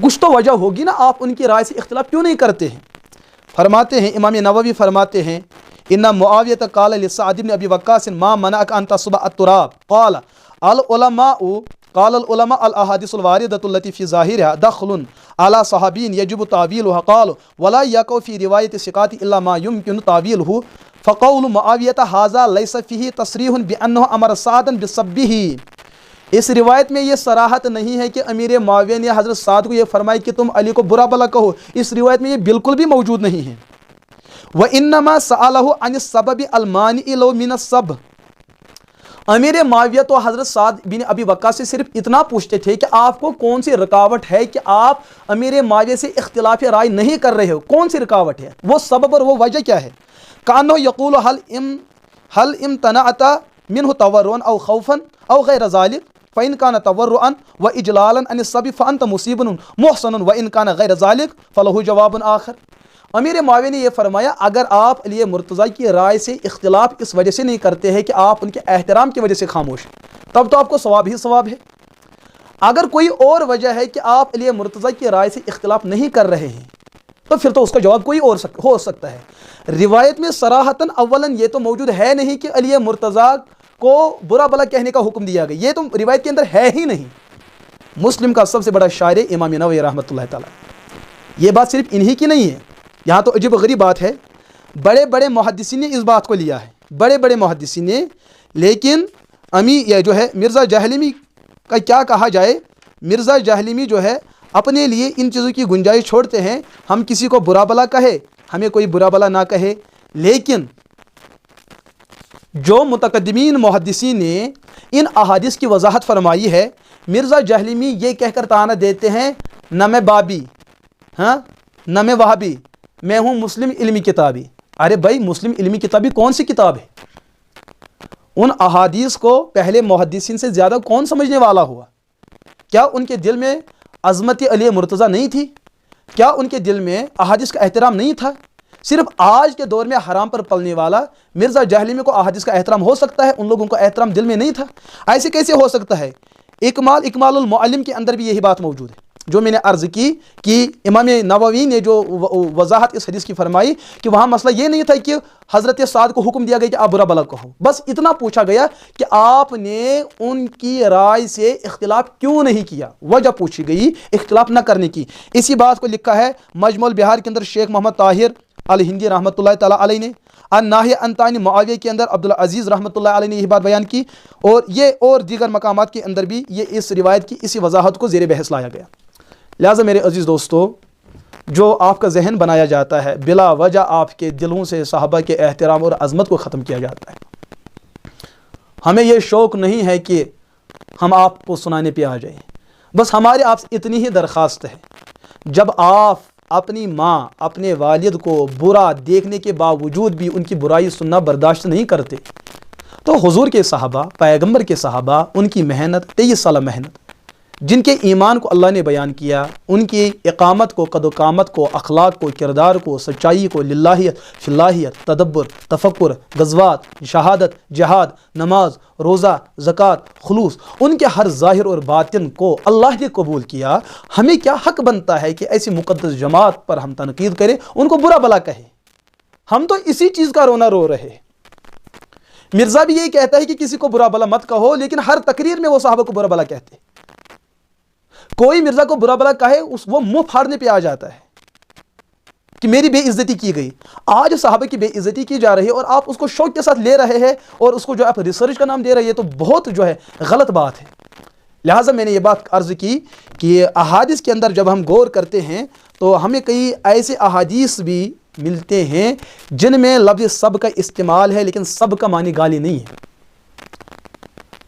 کچھ تو وجہ ہوگی نا، آپ ان کی رائے سے اختلاف کیوں نہیں کرتے ہیں؟ فرماتے ہیں امام نووی فرماتے ہیں ان معاویہ قال لسعد بن ابی وقاص ما منعك ان تصب التراب قال العلماء الاحاديث الواردة التي في ظاهرها دخل على صحابي يجب تعويلها قال ولا يقع في رواية الثقات الا ما يمكن تعويله فقول معاویہ هذا ليس فيه تصریح بانه امر سعدا بسبه، اس روایت میں یہ صراحت نہیں ہے کہ امیر معاویہ نے حضرت سعد کو یہ فرمائی کہ تم علی کو برا بلا کہو، اس روایت میں یہ بالکل بھی موجود نہیں ہے۔ وَإِنَّمَا سَأَلَهُ عَنِ السَّبَبِ الْمَانِعِ لَهُ مِنَ السَّبْ، امیر معاویہ تو حضرت سعد بن ابی وقاص سے صرف اتنا پوچھتے تھے کہ آپ کو کون سی رکاوٹ ہے کہ آپ امیر معاویہ سے اختلاف رائے نہیں کر رہے ہو، کون سی رکاوٹ ہے، وہ سبب اور وہ وجہ کیا ہے؟ کانو یقول هل امتنعت منه تورعا او خوفا او غیر ذلك فإن كان تورعا واجلالا عن السبب فأنت مصيب محسن وإن كان غیر ذلك فله جواب آخر۔ امیر معاویہ نے یہ فرمایا اگر آپ علی مرتضیٰ کی رائے سے اختلاف اس وجہ سے نہیں کرتے ہیں کہ آپ ان کے احترام کی وجہ سے خاموش ہیں، تب تو آپ کو ثواب ہی ثواب ہے، اگر کوئی اور وجہ ہے کہ آپ علی مرتضیٰ کی رائے سے اختلاف نہیں کر رہے ہیں تو پھر تو اس کا جواب کوئی اور ہو سکتا ہے۔ روایت میں صراحتاً اولاً یہ تو موجود ہے نہیں کہ علی مرتضیٰ کو برا بلا کہنے کا حکم دیا گیا، یہ تو روایت کے اندر ہے ہی نہیں۔ مسلم کا سب سے بڑا شاعر امام نووی رحمۃ اللہ تعالیٰ، یہ بات صرف انہی کی نہیں ہے، یہاں تو عجیب غریب بات ہے، بڑے بڑے محدثین نے اس بات کو لیا ہے، بڑے بڑے محدثین نے، لیکن یہ جو ہے مرزا جہلمی کا کیا کہا جائے، مرزا جہلمی جو ہے اپنے لیے ان چیزوں کی گنجائش چھوڑتے ہیں، ہم کسی کو برا بلا کہے ہمیں کوئی برا بلا نہ کہے، لیکن جو متقدمین محدثین نے ان احادیث کی وضاحت فرمائی ہے، مرزا جہلمی یہ کہہ کر طعنہ دیتے ہیں نہ میں بابی نہ میں وہابی، میں ہوں مسلم علمی کتابی۔ ارے بھائی مسلم علمی کتابی کون سی کتاب ہے؟ ان احادیث کو پہلے محدثین سے زیادہ کون سمجھنے والا ہوا؟ کیا ان کے دل میں عظمت علی مرتضیٰ نہیں تھی؟ کیا ان کے دل میں احادیث کا احترام نہیں تھا؟ صرف آج کے دور میں حرام پر پلنے والا مرزا جہلمی کو احادیث کا احترام ہو سکتا ہے، ان لوگوں کو احترام دل میں نہیں تھا؟ ایسے کیسے ہو سکتا ہے؟ اکمال المعلم کے اندر بھی یہی بات موجود ہے جو میں نے عرض کی کہ امام نووی نے جو وضاحت اس حدیث کی فرمائی کہ وہاں مسئلہ یہ نہیں تھا کہ حضرت سعد کو حکم دیا گیا کہ آپ برا بلا کہو، بس اتنا پوچھا گیا کہ آپ نے ان کی رائے سے اختلاف کیوں نہیں کیا، وجہ پوچھی گئی اختلاف نہ کرنے کی۔ اسی بات کو لکھا ہے مجموع البحار کے اندر شیخ محمد طاہر الہندی رحمۃ اللہ تعالیٰ علیہ نے، الناہی عن طعن معاویہ کے اندر عبدالعزیز رحمۃ اللہ علیہ نے یہ بات بیان کی، اور دیگر مقامات کے اندر بھی یہ اس روایت کی اسی وضاحت کو زیر بحث لایا گیا۔ لہٰذا میرے عزیز دوستو، جو آپ کا ذہن بنایا جاتا ہے بلا وجہ آپ کے دلوں سے صحابہ کے احترام اور عظمت کو ختم کیا جاتا ہے، ہمیں یہ شوق نہیں ہے کہ ہم آپ کو سنانے پہ آ جائیں، بس ہمارے آپ سے اتنی ہی درخواست ہے، جب آپ اپنی ماں اپنے والد کو برا دیکھنے کے باوجود بھی ان کی برائی سننا برداشت نہیں کرتے تو حضور کے صحابہ، پیغمبر کے صحابہ، ان کی محنت 23 سالہ محنت، جن کے ایمان کو اللہ نے بیان کیا، ان کی اقامت کو، قد و قامت کو، اخلاق کو، کردار کو، سچائی کو، للہیت، فلاحیت، تدبر، تفکر، غزوات، شہادت، جہاد، نماز، روزہ، زکوٰۃ، خلوص، ان کے ہر ظاہر اور باطن کو اللہ نے قبول کیا، ہمیں کیا حق بنتا ہے کہ ایسی مقدس جماعت پر ہم تنقید کریں، ان کو برا بلا کہیں؟ ہم تو اسی چیز کا رونا رو رہے ہیں۔ مرزا بھی یہی کہتا ہے کہ کسی کو برا بلا مت کہو، لیکن ہر تقریر میں وہ صحابہ کو برا بلا کہتے ہیں۔ کوئی مرزا کو برا بلا کہے وہ منہ پھاڑنے پہ آ جاتا ہے کہ میری بے عزتی کی گئی۔ آج صحابہ کی بے عزتی کی جا رہی ہے اور آپ اس کو شوق کے ساتھ لے رہے ہیں اور اس کو جو آپ ریسرچ کا نام دے رہے ہیں، یہ تو بہت جو ہے غلط بات ہے۔ لہٰذا میں نے یہ بات عرض کی کہ احادیث کے اندر جب ہم غور کرتے ہیں تو ہمیں کئی ایسے احادیث بھی ملتے ہیں جن میں لفظ سب کا استعمال ہے، لیکن سب کا معنی گالی نہیں ہے۔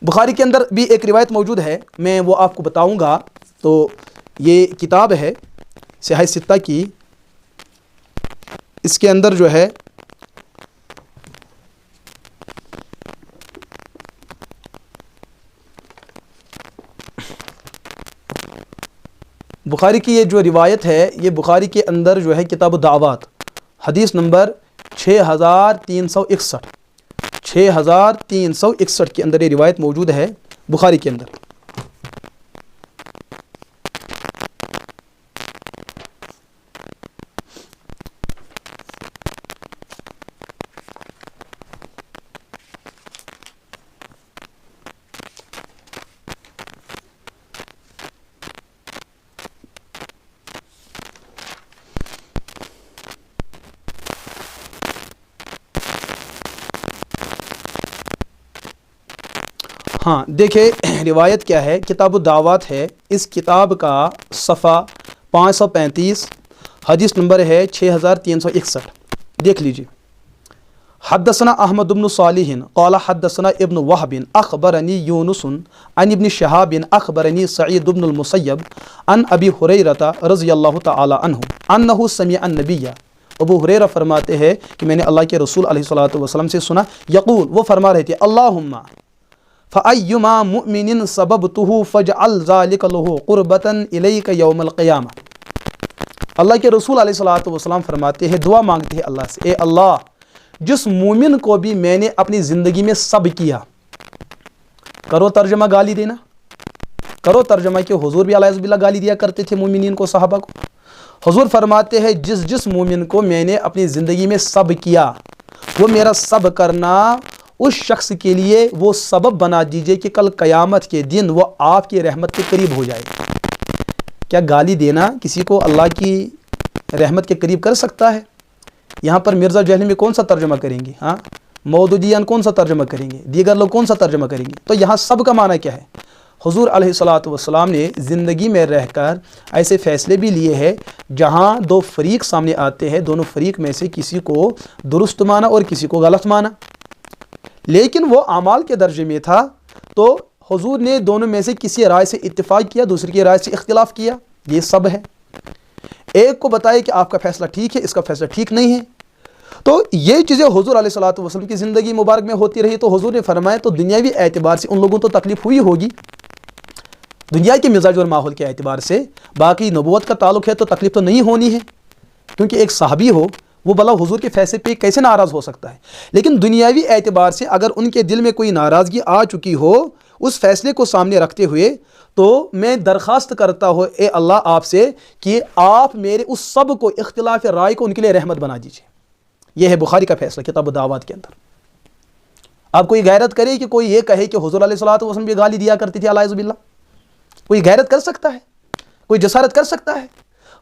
بخاری کے اندر بھی ایک روایت موجود ہے، میں وہ آپ کو بتاؤں گا۔ تو یہ کتاب ہے صحیح ستہ کی، اس کے اندر جو ہے بخاری کی یہ جو روایت ہے، یہ بخاری کے اندر جو ہے کتاب الدعوات حدیث نمبر 6361 6361 کے اندر یہ روایت موجود ہے بخاری کے اندر۔ ہاں دیکھیں روایت کیا ہے، کتاب الدعوات ہے، اس کتاب کا صفحہ 535 حدیث نمبر ہے 6361، دیکھ لیجیے۔ حدثنا احمد بن صالح قال حدثنا ابن وهب اخبرني يونس عن ابن شهاب اخبرني سعيد بن المسيب عن ابي هريره رضی اللہ تعالی عنہ انه سمع النبي، ابو ہریرہ فرماتے ہیں کہ میں نے اللہ کے رسول علیہ الصلوۃ والسلام سے سنا، یقول، وہ فرما رہے تھے، اللہم فَأَيُّمَا مُؤْمِنٍ سَبَبْتُهُ فَاجْعَلْ ذَلِكَ لَهُ قُرْبَةً إِلَيْكَ يَوْمَ الْقِيَامَةِ۔ اللہ کے رسول علیہ الصلوۃ والسلام فرماتے ہیں، دعا مانگتے ہیں اللہ سے، اے اللہ جس مومن کو بھی میں نے اپنی زندگی میں سب کیا، کرو ترجمہ گالی دینا، کرو ترجمہ کہ حضور بھی علیہ باللہ گالی دیا کرتے تھے مومنین کو، صحابہ کو۔ حضور فرماتے ہیں جس مومن کو میں نے اپنی زندگی میں سب کیا، وہ میرا سب کرنا اس شخص کے لیے وہ سبب بنا دیجئے کہ کل قیامت کے دن وہ آپ کی رحمت کے قریب ہو جائے۔ کیا گالی دینا کسی کو اللہ کی رحمت کے قریب کر سکتا ہے؟ یہاں پر مرزا جہلمی میں کون سا ترجمہ کریں گے؟ ہاں مودودیان کون سا ترجمہ کریں گے؟ دیگر لوگ کون سا ترجمہ کریں گے؟ تو یہاں سب کا معنی کیا ہے؟ حضور علیہ الصلوۃ والسلام نے زندگی میں رہ کر ایسے فیصلے بھی لیے ہیں جہاں دو فریق سامنے آتے ہیں، دونوں فریق میں سے کسی کو درست مانا اور کسی کو غلط مانا، لیکن وہ اعمال کے درجے میں تھا، تو حضور نے دونوں میں سے کسی رائے سے اتفاق کیا، دوسری کی رائے سے اختلاف کیا، یہ سب ہے۔ ایک کو بتائے کہ آپ کا فیصلہ ٹھیک ہے، اس کا فیصلہ ٹھیک نہیں ہے، تو یہ چیزیں حضور علیہ الصلوۃ والسلام کی زندگی مبارک میں ہوتی رہی، تو حضور نے فرمایا تو دنیاوی اعتبار سے ان لوگوں تو تکلیف ہوئی ہوگی، دنیا کے مزاج اور ماحول کے اعتبار سے، باقی نبوت کا تعلق ہے تو تکلیف تو نہیں ہونی ہے، کیونکہ ایک صحابی ہو وہ بھلا حضور کے فیصلے پہ کیسے ناراض ہو سکتا ہے؟ لیکن دنیاوی اعتبار سے اگر ان کے دل میں کوئی ناراضگی آ چکی ہو اس فیصلے کو سامنے رکھتے ہوئے، تو میں درخواست کرتا ہوں اے اللہ آپ سے کہ آپ میرے اس سب کو اختلاف رائے کو ان کے لیے رحمت بنا دیجیے۔ یہ ہے بخاری کا فیصلہ کتاب الدعوات کے اندر۔ آپ کوئی غیرت کرے کہ کوئی یہ کہے کہ حضور علیہ الصلوۃ والسلام بھی گالی دیا کرتی تھی علیہ باللہ؟ کوئی غیرت کر سکتا ہے؟ کوئی جسارت کر سکتا ہے؟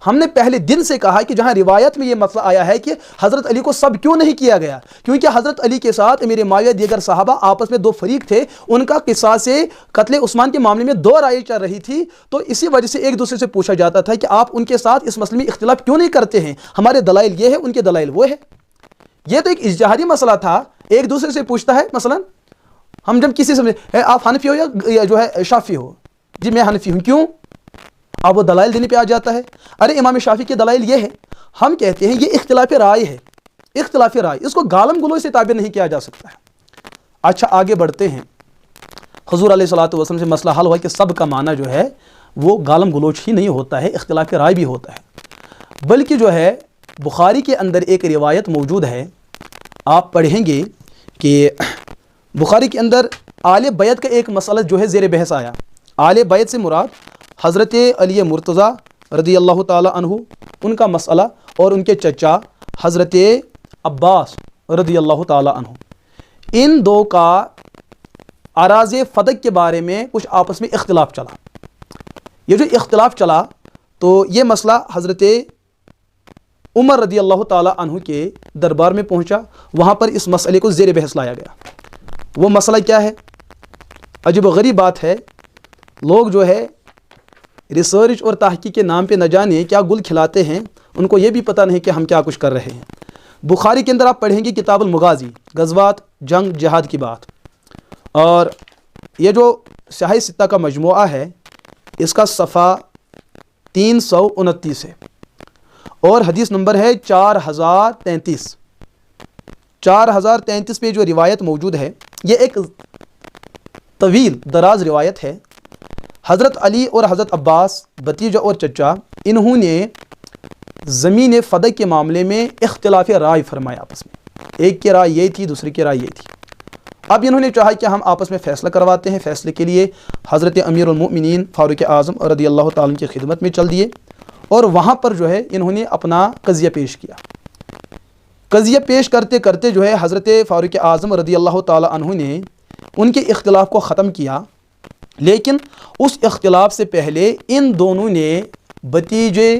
ہم نے پہلے دن سے کہا کہ جہاں روایت میں یہ مسئلہ آیا ہے کہ حضرت علی کو سب کیوں نہیں کیا گیا، کیونکہ حضرت علی کے ساتھ امیر معاویہ دیگر صحابہ آپس میں دو فریق تھے، ان کا قصاص سے قتل عثمان کے معاملے میں دو رائے چل رہی تھی، تو اسی وجہ سے ایک دوسرے سے پوچھا جاتا تھا کہ آپ ان کے ساتھ اس مسئلے میں اختلاف کیوں نہیں کرتے ہیں، ہمارے دلائل یہ ہے، ان کے دلائل وہ ہے۔ یہ تو ایک اجتہادی مسئلہ تھا، ایک دوسرے سے پوچھتا ہے، مثلا ہم جب کسی سے آپ حنفی ہو یا جو ہے شافعی ہو، جی میں حنفی ہوں، کیوں؟ اب وہ دلائل دینے پہ آ جاتا ہے، ارے امام شافعی کے دلائل یہ ہے، ہم کہتے ہیں یہ اختلاف رائے ہے، اختلاف رائے، اس کو گالم گلوچ سے تعبیر نہیں کیا جا سکتا ہے۔ اچھا آگے بڑھتے ہیں، حضور علیہ الصلوۃ والسلام سے مسئلہ حل ہوا کہ سب کا معنی جو ہے وہ گالم گلوچ ہی نہیں ہوتا ہے، اختلاف رائے بھی ہوتا ہے، بلکہ جو ہے بخاری کے اندر ایک روایت موجود ہے، آپ پڑھیں گے کہ بخاری کے اندر آل بیت کا ایک مسئلہ جو ہے زیر بحث آیا۔ آل بیت سے مراد حضرت علی مرتضیٰ رضی اللہ تعالی عنہ، ان کا مسئلہ، اور ان کے چچا حضرت عباس رضی اللہ تعالی عنہ، ان دو کا اراض فدق کے بارے میں کچھ آپس میں اختلاف چلا۔ یہ جو اختلاف چلا تو یہ مسئلہ حضرت عمر رضی اللہ تعالی عنہ کے دربار میں پہنچا، وہاں پر اس مسئلے کو زیر بحث لایا گیا۔ وہ مسئلہ کیا ہے؟ عجب و غریب بات ہے، لوگ جو ہے ریسرچ اور تحقیق کے نام پہ نہ جانے کیا گل کھلاتے ہیں، ان کو یہ بھی پتہ نہیں کہ ہم کیا کچھ کر رہے ہیں۔ بخاری کے اندر آپ پڑھیں گے کتاب المغازی، غزوات، جنگ، جہاد کی بات، اور یہ جو صحیح ستہ کا مجموعہ ہے اس کا صفحہ 329 ہے، اور حدیث نمبر ہے 4033۔ 4033 پہ جو روایت موجود ہے یہ ایک طویل دراز روایت ہے۔ حضرت علی اور حضرت عباس، بھتیجا اور چچا، انہوں نے زمین فدق کے معاملے میں اختلاف رائے فرمایا آپس میں، ایک کی رائے یہ تھی، دوسری کی رائے یہ تھی۔ اب انہوں نے چاہا کہ ہم آپس میں فیصلہ کرواتے ہیں۔ فیصلے کے لیے حضرت امیر المؤمنین فاروق اعظم رضی اللہ تعالیٰ کی خدمت میں چل دیے، اور وہاں پر جو ہے انہوں نے اپنا قضیہ پیش کیا۔ قضیہ پیش کرتے کرتے جو ہے حضرت فاروق اعظم رضی اللہ تعالیٰ عنہ نے ان کے اختلاف کو ختم کیا، لیکن اس اختلاف سے پہلے ان دونوں نے، بھتیجے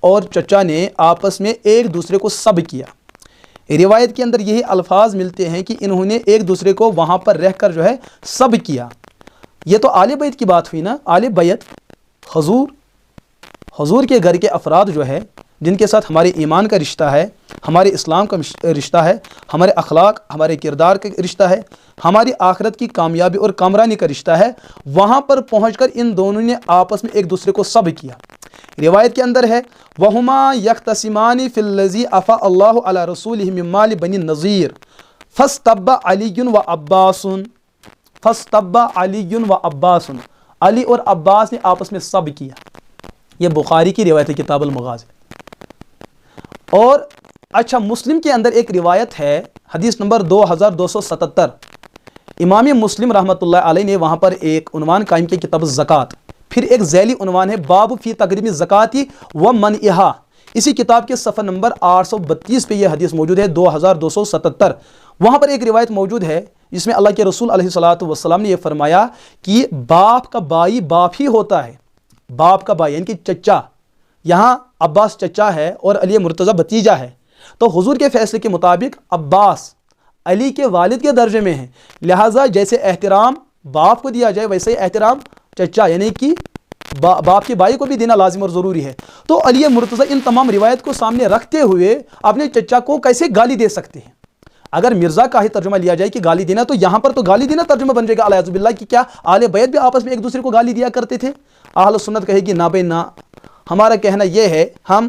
اور چچا نے، آپس میں ایک دوسرے کو سب کیا۔ روایت کے اندر یہی الفاظ ملتے ہیں کہ انہوں نے ایک دوسرے کو وہاں پر رہ کر جو ہے سب کیا۔ یہ تو آل بیت کی بات ہوئی نا، آل بیت حضور کے گھر کے افراد جو ہے جن کے ساتھ ہمارے ایمان کا رشتہ ہے، ہمارے اسلام کا رشتہ ہے، ہمارے اخلاق، ہمارے کردار کا رشتہ ہے، ہماری آخرت کی کامیابی اور کامرانی کا رشتہ ہے، وہاں پر پہنچ کر ان دونوں نے آپس میں ایک دوسرے کو سب کیا۔ روایت کے اندر ہے وَهُمَا يَخْتَصِمَانِ فِي الَّذِي أَفَاءَ اللَّهُ عَلَى رَسُولِهِ مِن مَالِ بَنِي النَّضِيرِ فَاسْتَبَّ عَلِيٌّ وَعَبَّاسٌ، علی اور عباس نے آپس میں سب کیا۔ یہ بخاری کی روایت ہے، کتاب المغازی۔ اور اچھا، مسلم کے اندر ایک روایت ہے، حدیث نمبر 2277۔ امام مسلم رحمۃ اللہ علیہ نے وہاں پر ایک عنوان قائم کیا، کتاب الزکوٰۃ۔ پھر ایک ذیلی عنوان ہے، باب فی تقریب الزکوٰۃ و منعہا۔ اسی کتاب کے صفحہ نمبر 832 پہ یہ حدیث موجود ہے، 2277۔ وہاں پر ایک روایت موجود ہے جس میں اللہ کے رسول علیہ الصلوۃ والسلام نے یہ فرمایا کہ باپ کا بھائی باپ ہی ہوتا ہے، باپ کا بھائی یعنی کہ چچا، یہاں عباس چچا ہے اور علی مرتضیٰ بھتیجا ہے، تو حضور کے فیصلے کے مطابق عباس علی کے والد کے درجے میں ہیں، لہٰذا جیسے احترام باپ کو دیا جائے ویسے ہی احترام چچا یعنی کہ باپ کے بھائی کو بھی دینا لازم اور ضروری ہے۔ تو علی مرتضیٰ ان تمام روایت کو سامنے رکھتے ہوئے اپنے چچا کو کیسے گالی دے سکتے ہیں؟ اگر مرزا کا ہی ترجمہ لیا جائے کہ گالی دینا، تو یہاں پر تو گالی دینا ترجمہ بن جائے گا الیاذ باللہ کہ کیا آل بیت بھی آپس میں ایک دوسرے کو گالی دیا کرتے تھے؟ اہل سنت کہے گی نہ بھائی نہ، ہمارا کہنا یہ ہے ہم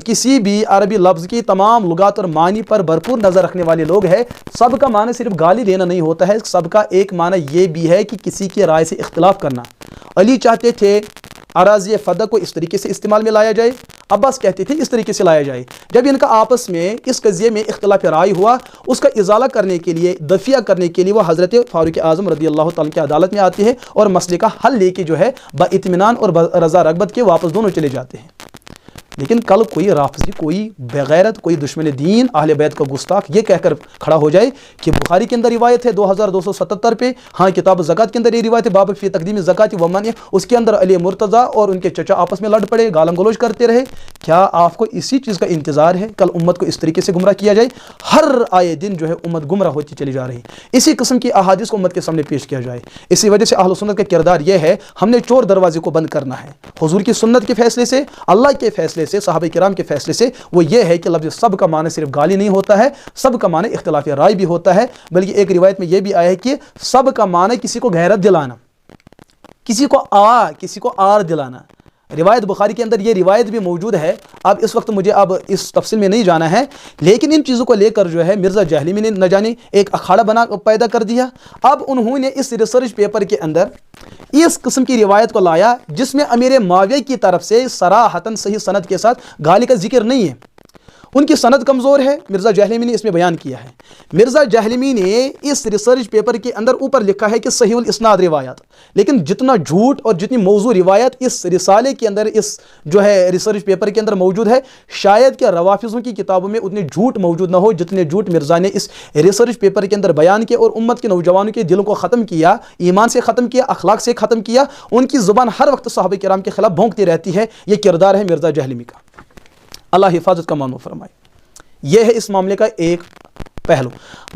کسی بھی عربی لفظ کی تمام لغات اور معنی پر بھرپور نظر رکھنے والے لوگ ہیں۔ سب کا معنی صرف گالی دینا نہیں ہوتا ہے، سب کا ایک معنی یہ بھی ہے کہ کسی کی رائے سے اختلاف کرنا۔ علی چاہتے تھے اراضی فدق کو اس طریقے سے استعمال میں لایا جائے، عباس کہتے تھے اس طریقے سے لایا جائے۔ جب ان کا آپس میں اس قضیے میں اختلاف رائے ہوا، اس کا ازالہ کرنے کے لیے، دفیہ کرنے کے لیے وہ حضرت فاروق اعظم رضی اللہ تعالیٰ کی عدالت میں آتے ہیں اور مسئلے کا حل لے کے جو ہے باطمینان اور رضا رغبت کے واپس دونوں چلے جاتے ہیں۔ لیکن کل کوئی رافضی، کوئی بغیرت، کوئی دشمن دین، اہل بیت کا گستاخ یہ کہہ کر کھڑا ہو جائے کہ بخاری کے اندر روایت ہے 2277 پہ، ہاں کتاب زکوٰۃ کے اندر یہ روایت ہے باب فی تقدیم الزکوٰۃ و منعہا، اس کے اندر علی مرتضیٰ اور ان کے چچا آپس میں لڑ پڑے، گالم گلوچ کرتے رہے۔ کیا آپ کو اسی چیز کا انتظار ہے کل امت کو اس طریقے سے گمراہ کیا جائے؟ ہر آئے دن جو ہے امت گمراہ ہوتی چلی جا رہی ہے، اسی قسم کی احادیث کو امت کے سامنے پیش کیا جائے۔ اسی وجہ سے اہل سنت کا کردار یہ ہے، ہم نے چور دروازے کو بند کرنا ہے۔ حضور کی سنت کے فیصلے سے، اللہ کے فیصلے سے، صحابہ کرام کے فیصلے سے، وہ یہ ہے کہ لفظ سب کا معنی صرف گالی نہیں ہوتا ہے، سب کا معنی اختلاف رائے بھی ہوتا ہے، بلکہ ایک روایت میں یہ بھی آیا ہے کہ سب کا معنی کسی کو غیرت دلانا، کسی کو آر دلانا۔ روایت بخاری کے اندر یہ روایت بھی موجود ہے۔ اب اس وقت مجھے اب اس تفصیل میں نہیں جانا ہے، لیکن ان چیزوں کو لے کر جو ہے مرزا جہلمی نے نہ جانے ایک اکھاڑا پیدا کر دیا۔ اب انہوں نے اس ریسرچ پیپر کے اندر اس قسم کی روایت کو لایا جس میں امیر معاویہ کی طرف سے صراحتاً صحیح سند کے ساتھ گالی کا ذکر نہیں ہے، ان کی سند کمزور ہے، مرزا جہلمی نے اس میں بیان کیا ہے۔ مرزا جہلمی نے اس ریسرچ پیپر کے اندر اوپر لکھا ہے کہ صحیح الاسناد روایات، لیکن جتنا جھوٹ اور جتنی موضوع روایت اس رسالے کے اندر، اس جو ہے ریسرچ پیپر کے اندر موجود ہے، شاید کہ روافضوں کی کتابوں میں اتنے جھوٹ موجود نہ ہو جتنے جھوٹ مرزا نے اس ریسرچ پیپر کے اندر بیان کیا اور امت کے نوجوانوں کے دلوں کو ختم کیا، ایمان سے ختم کیا، اخلاق سے ختم کیا۔ ان کی زبان ہر وقت صحابہ کرام کے خلاف بھونکتی رہتی ہے۔ یہ کردار ہے مرزا جہلمی کا، اللہ حفاظت کا مانو فرمائے۔ یہ ہے اس معاملے کا ایک پہلو۔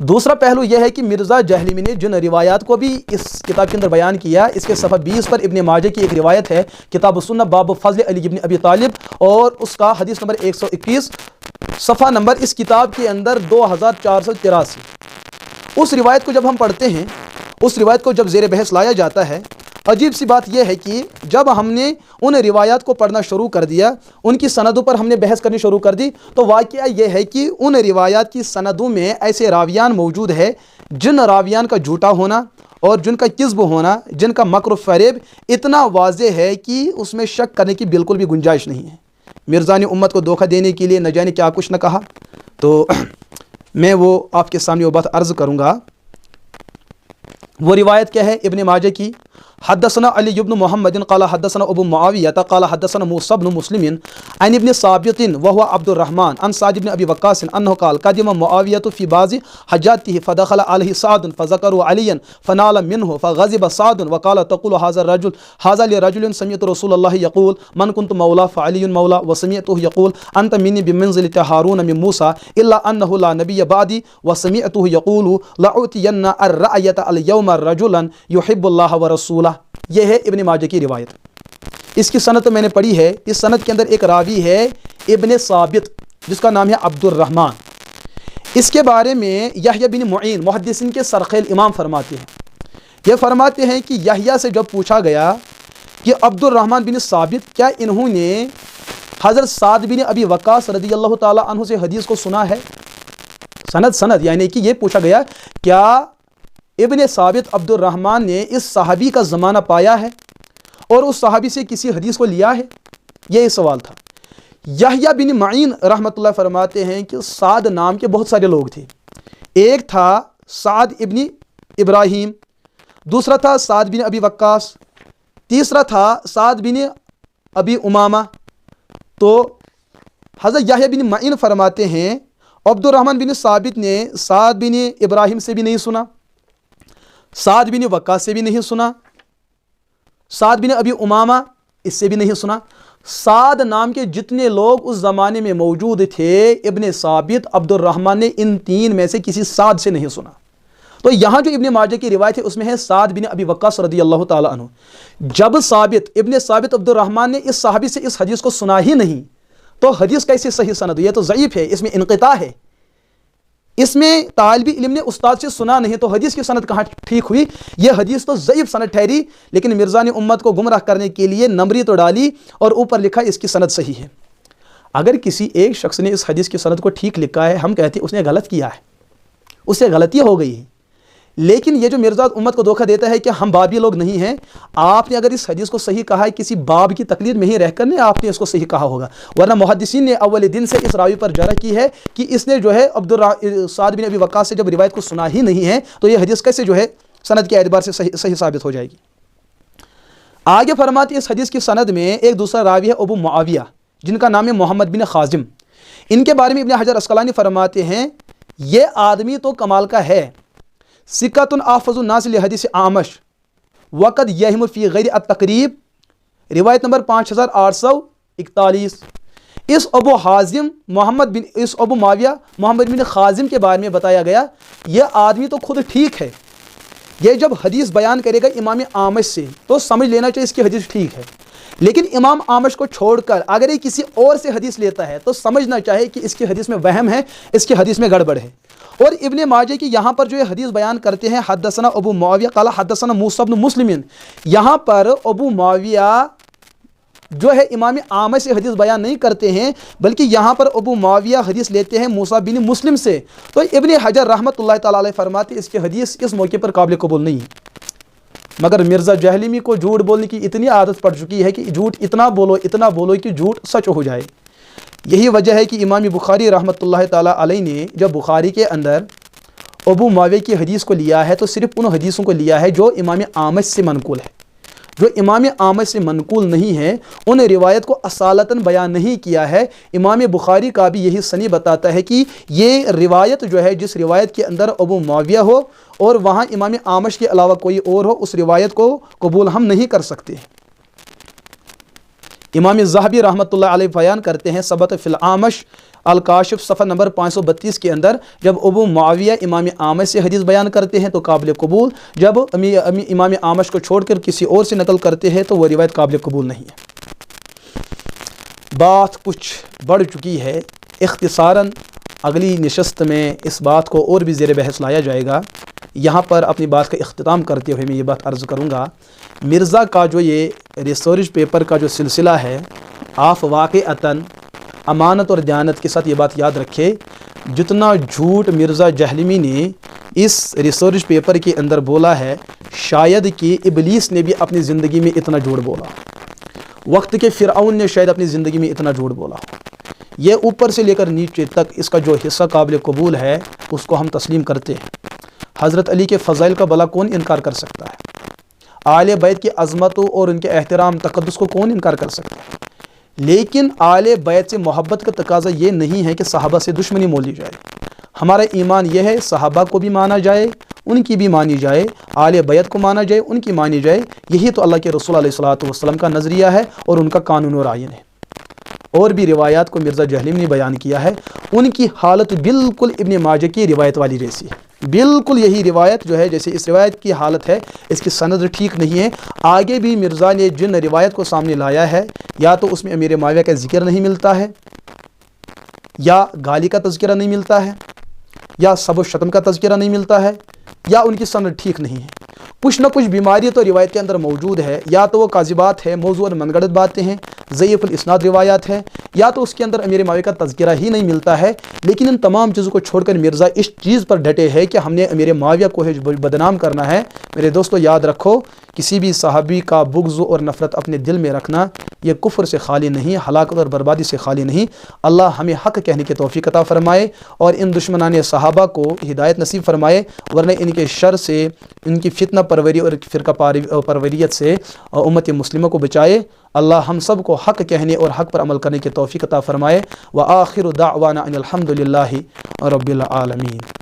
دوسرا پہلو یہ ہے کہ مرزا جہلمی نے جن روایات کو بھی اس کتاب کے اندر بیان کیا، اس کے صفحہ 20 پر ابن ماجہ کی ایک روایت ہے، کتاب السنہ باب فضل علی ابن ابی طالب، اور اس کا حدیث نمبر 121، صفحہ نمبر اس کتاب کے اندر 2483۔ اس روایت کو جب ہم پڑھتے ہیں، اس روایت کو جب زیر بحث لایا جاتا ہے، عجیب سی بات یہ ہے کہ جب ہم نے ان روایات کو پڑھنا شروع کر دیا، ان کی سندوں پر ہم نے بحث کرنی شروع کر دی، تو واقعہ یہ ہے کہ ان روایات کی سندوں میں ایسے راویان موجود ہے جن راویان کا جھوٹا ہونا اور جن کا کذب ہونا، جن کا مکر و فریب اتنا واضح ہے کہ اس میں شک کرنے کی بالکل بھی گنجائش نہیں ہے۔ مرزا نے امت کو دھوکہ دینے کے لیے نہ جانے کیا کچھ نہ کہا، تو میں وہ آپ کے سامنے وہ بات عرض کروں گا۔ وہ روایت کیا ہے ابن ماجہ کی؟ حدثنا علی بن محمد قال حدثنا ابو معاویہ قال حدثنا موسى بن مسلم عن ابن ثابت وهو عبد الرحمن عن سعد بن ابي وقاص انه قال قدم معاویہ في بعض حجاته فدخل عليه سعد فذكروا عليا فنال منه فغضب سعد وقال تقول هذا لرجل سمعت رسول الله يقول من كنت مولى فعلي مولى وسمعته يقول انت مني بمنزلة هارون من موسى الا انه لا نبي بعدي وسمعته يقول لأعطين الرأية اليوم رجلا يحب الله ورسوله۔ یہ ہے ابن ماجہ کی روایت۔ اس کی سند میں نے پڑھی ہے، اس سند کے اندر ایک راوی ہے ابن ثابت جس کا نام ہے عبد الرحمن۔ اس کے بارے میں یحییٰ بن معین محدثین کے سرخیل امام فرماتے ہیں، یہ فرماتے ہیں کہ یحییٰ سے جب پوچھا گیا کہ عبد الرحمن بن ثابت کیا انہوں نے حضرت سعد بن ابی وقاص رضی اللہ تعالی عنہ سے حدیث کو سنا ہے؟ سند یعنی کہ یہ پوچھا گیا کیا ابن ثابت عبد الرحمن نے اس صحابی کا زمانہ پایا ہے اور اس صحابی سے کسی حدیث کو لیا ہے؟ یہ سوال تھا۔ یحییٰ بن معین رحمۃ اللہ فرماتے ہیں کہ سعد نام کے بہت سارے لوگ تھے، ایک تھا سعد ابن ابراہیم، دوسرا تھا سعد بن ابی وقاص، تیسرا تھا سعد بن ابی امامہ۔ تو حضرت یحییٰ بن معین فرماتے ہیں عبد الرحمن بن ثابت نے سعد بن ابراہیم سے بھی نہیں سنا، سعد بن وقاص سے بھی نہیں سنا، سعد بن ابی امامہ اس سے بھی نہیں سنا۔ سعد نام کے جتنے لوگ اس زمانے میں موجود تھے، ابن ثابت عبد الرحمن نے ان تین میں سے کسی سعد سے نہیں سنا۔ تو یہاں جو ابن ماجہ کی روایت ہے اس میں ہے سعد بن ابی وقاص رضی اللہ تعالیٰ عنہ۔ جب ابن ثابت عبد الرحمن نے اس صحابی سے اس حدیث کو سنا ہی نہیں، تو حدیث کیسے صحیح سند؟ یہ تو ضعیف ہے، اس میں انقطاع ہے، اس میں طالب علم نے استاد سے سنا نہیں، تو حدیث کی سند کہاں ٹھیک ہوئی؟ یہ حدیث تو ضعیف سند ٹھہری، لیکن مرزا نے امت کو گمراہ کرنے کے لیے نمبری تو ڈالی اور اوپر لکھا اس کی سند صحیح ہے۔ اگر کسی ایک شخص نے اس حدیث کی سند کو ٹھیک لکھا ہے، ہم کہتے ہیں اس نے غلط کیا ہے، اس سے غلطی ہو گئی ہے۔ لیکن یہ جو مرزا امت کو دھوکہ دیتا ہے کہ ہم بابی لوگ نہیں ہیں، آپ نے اگر اس حدیث کو صحیح کہا ہے کسی باب کی تقلید میں ہی رہ کر آپ نے اس کو صحیح کہا ہوگا، ورنہ محدثین نے اول دن سے اس راوی پر جرح کی ہے کہ اس نے جو ہے سعد بن ابی وقاص سے جب روایت کو سنا ہی نہیں ہے، تو یہ حدیث کیسے جو ہے سند کے اعتبار سے صحیح ثابت ہو جائے گی۔ آگے فرماتے اس حدیث کی سند میں ایک دوسرا راوی ہے ابو معاویہ جن کا نام ہے محمد بن خازم۔ ان کے بارے میں ابن حجر اسقلانی فرماتے ہیں یہ آدمی تو کمال کا ہے، ثقۃ احفظ الناس لحدیث اعمش وقد یہم فی غیر التقریب، روایت نمبر 5841۔ اس ابو معاویہ محمد بن خازم کے بارے میں بتایا گیا یہ آدمی تو خود ٹھیک ہے، یہ جب حدیث بیان کرے گا امام اعمش سے تو سمجھ لینا چاہیے اس کی حدیث ٹھیک ہے، لیکن امام اعمش کو چھوڑ کر اگر یہ کسی اور سے حدیث لیتا ہے تو سمجھنا چاہے کہ اس کی حدیث میں وہم ہے، اس کی حدیث میں گڑبڑ ہے۔ اور ابن ماجہ کی یہاں پر جو یہ حدیث بیان کرتے ہیں حدثنا ابو معاویہ قال حدثنا موسى بن مسلم، یہاں پر ابو معاویہ جو ہے امام اعمش سے حدیث بیان نہیں کرتے ہیں، بلکہ یہاں پر ابو معاویہ حدیث لیتے ہیں موسیٰ بن مسلم سے۔ تو ابن حجر رحمۃ اللہ تعالیٰ علیہ فرماتے اس کی حدیث اس موقع پر قابل قبول نہیں ہے، مگر مرزا جہلمی کو جھوٹ بولنے کی اتنی عادت پڑ چکی ہے کہ جھوٹ اتنا بولو کہ جھوٹ سچ ہو جائے۔ یہی وجہ ہے کہ امام بخاری رحمۃ اللہ تعالیٰ علیہ نے جب بخاری کے اندر ابو معاویہ کی حدیث کو لیا ہے تو صرف ان حدیثوں کو لیا ہے جو امام اعمش سے منقول ہے، جو امام اعمش سے منقول نہیں ہے ان روایت کو اصالتاً بیان نہیں کیا ہے۔ امام بخاری کا بھی یہی سنی بتاتا ہے کہ یہ روایت جو ہے جس روایت کے اندر ابو معاویہ ہو اور وہاں امام اعمش کے علاوہ کوئی اور ہو، اس روایت کو قبول ہم نہیں کر سکتے۔ امام ذہبی رحمۃ اللہ علیہ بیان کرتے ہیں ثبت فی العامش الکاشف صفحہ نمبر 532 کے اندر، جب ابو معاویہ امام عامش سے حدیث بیان کرتے ہیں تو قابل قبول، جب امام عامش کو چھوڑ کر کسی اور سے نقل کرتے ہیں تو وہ روایت قابل قبول نہیں ہے۔ بات کچھ بڑھ چکی ہے، اختصاراً اگلی نشست میں اس بات کو اور بھی زیر بحث لایا جائے گا۔ یہاں پر اپنی بات کا اختتام کرتے ہوئے میں یہ بات عرض کروں گا، مرزا کا جو یہ ریسرچ پیپر کا جو سلسلہ ہے، آپ واقعتاً امانت اور دیانت کے ساتھ یہ بات یاد رکھے، جتنا جھوٹ مرزا جہلمی نے اس ریسرچ پیپر کے اندر بولا ہے، شاید کہ ابلیس نے بھی اپنی زندگی میں اتنا جھوٹ بولا، وقت کے فرعون نے شاید اپنی زندگی میں اتنا جھوٹ بولا۔ یہ اوپر سے لے کر نیچے تک اس کا جو حصہ قابل قبول ہے اس کو ہم تسلیم کرتے ہیں۔ حضرت علی کے فضائل کا بھلا کون انکار کر سکتا ہے؟ آل بیت کی عظمتوں اور ان کے احترام تقدس کو کون انکار کر سکتا ہے؟ لیکن آل بیت سے محبت کا تقاضا یہ نہیں ہے کہ صحابہ سے دشمنی مولی جائے۔ ہمارا ایمان یہ ہے صحابہ کو بھی مانا جائے، ان کی بھی مانی جائے، آل بیت کو مانا جائے، ان کی مانی جائے۔ یہی تو اللہ کے رسول علیہ الصلوۃ والسلام کا نظریہ ہے اور ان کا قانون اور آئین ہے۔ اور بھی روایات کو مرزا جہلمی نے بیان کیا ہے، ان کی حالت بالکل ابن ماجہ کی روایت والی جیسی ہے، بالکل یہی روایت جو ہے جیسے اس روایت کی حالت ہے، اس کی سند ٹھیک نہیں ہے۔ آگے بھی مرزا نے جن روایت کو سامنے لایا ہے، یا تو اس میں امیر معاویہ کا ذکر نہیں ملتا ہے، یا گالی کا تذکرہ نہیں ملتا ہے، یا سب و شتم کا تذکرہ نہیں ملتا ہے، یا ان کی سند ٹھیک نہیں ہے۔ کچھ نہ کچھ بیماری تو روایت کے اندر موجود ہے، یا تو وہ کاذبات ہے، موضوع اور من گھڑت باتیں ہیں، ضعیف الاسناد روایات ہیں، یا تو اس کے اندر امیر معاویہ کا تذکرہ ہی نہیں ملتا ہے۔ لیکن ان تمام چیزوں کو چھوڑ کر مرزا اس چیز پر ڈٹے ہے کہ ہم نے امیر معاویہ کو بدنام کرنا ہے۔ میرے دوستو یاد رکھو، کسی بھی صحابی کا بغض اور نفرت اپنے دل میں رکھنا یہ کفر سے خالی نہیں، ہلاکت اور بربادی سے خالی نہیں۔ اللہ ہمیں حق کہنے کی توفیق عطا فرمائے اور ان دشمنان صحابہ کو ہدایت نصیب فرمائے، ورنہ ان کے شر سے، ان کی فتنہ پروری اور فرقہ پروریت سے امت مسلمہ کو بچائے۔ اللہ ہم سب کو حق کہنے اور حق پر عمل کرنے کی توفیق عطا فرمائے۔ وآخر دعوانا ان الحمد للہ رب العالمین۔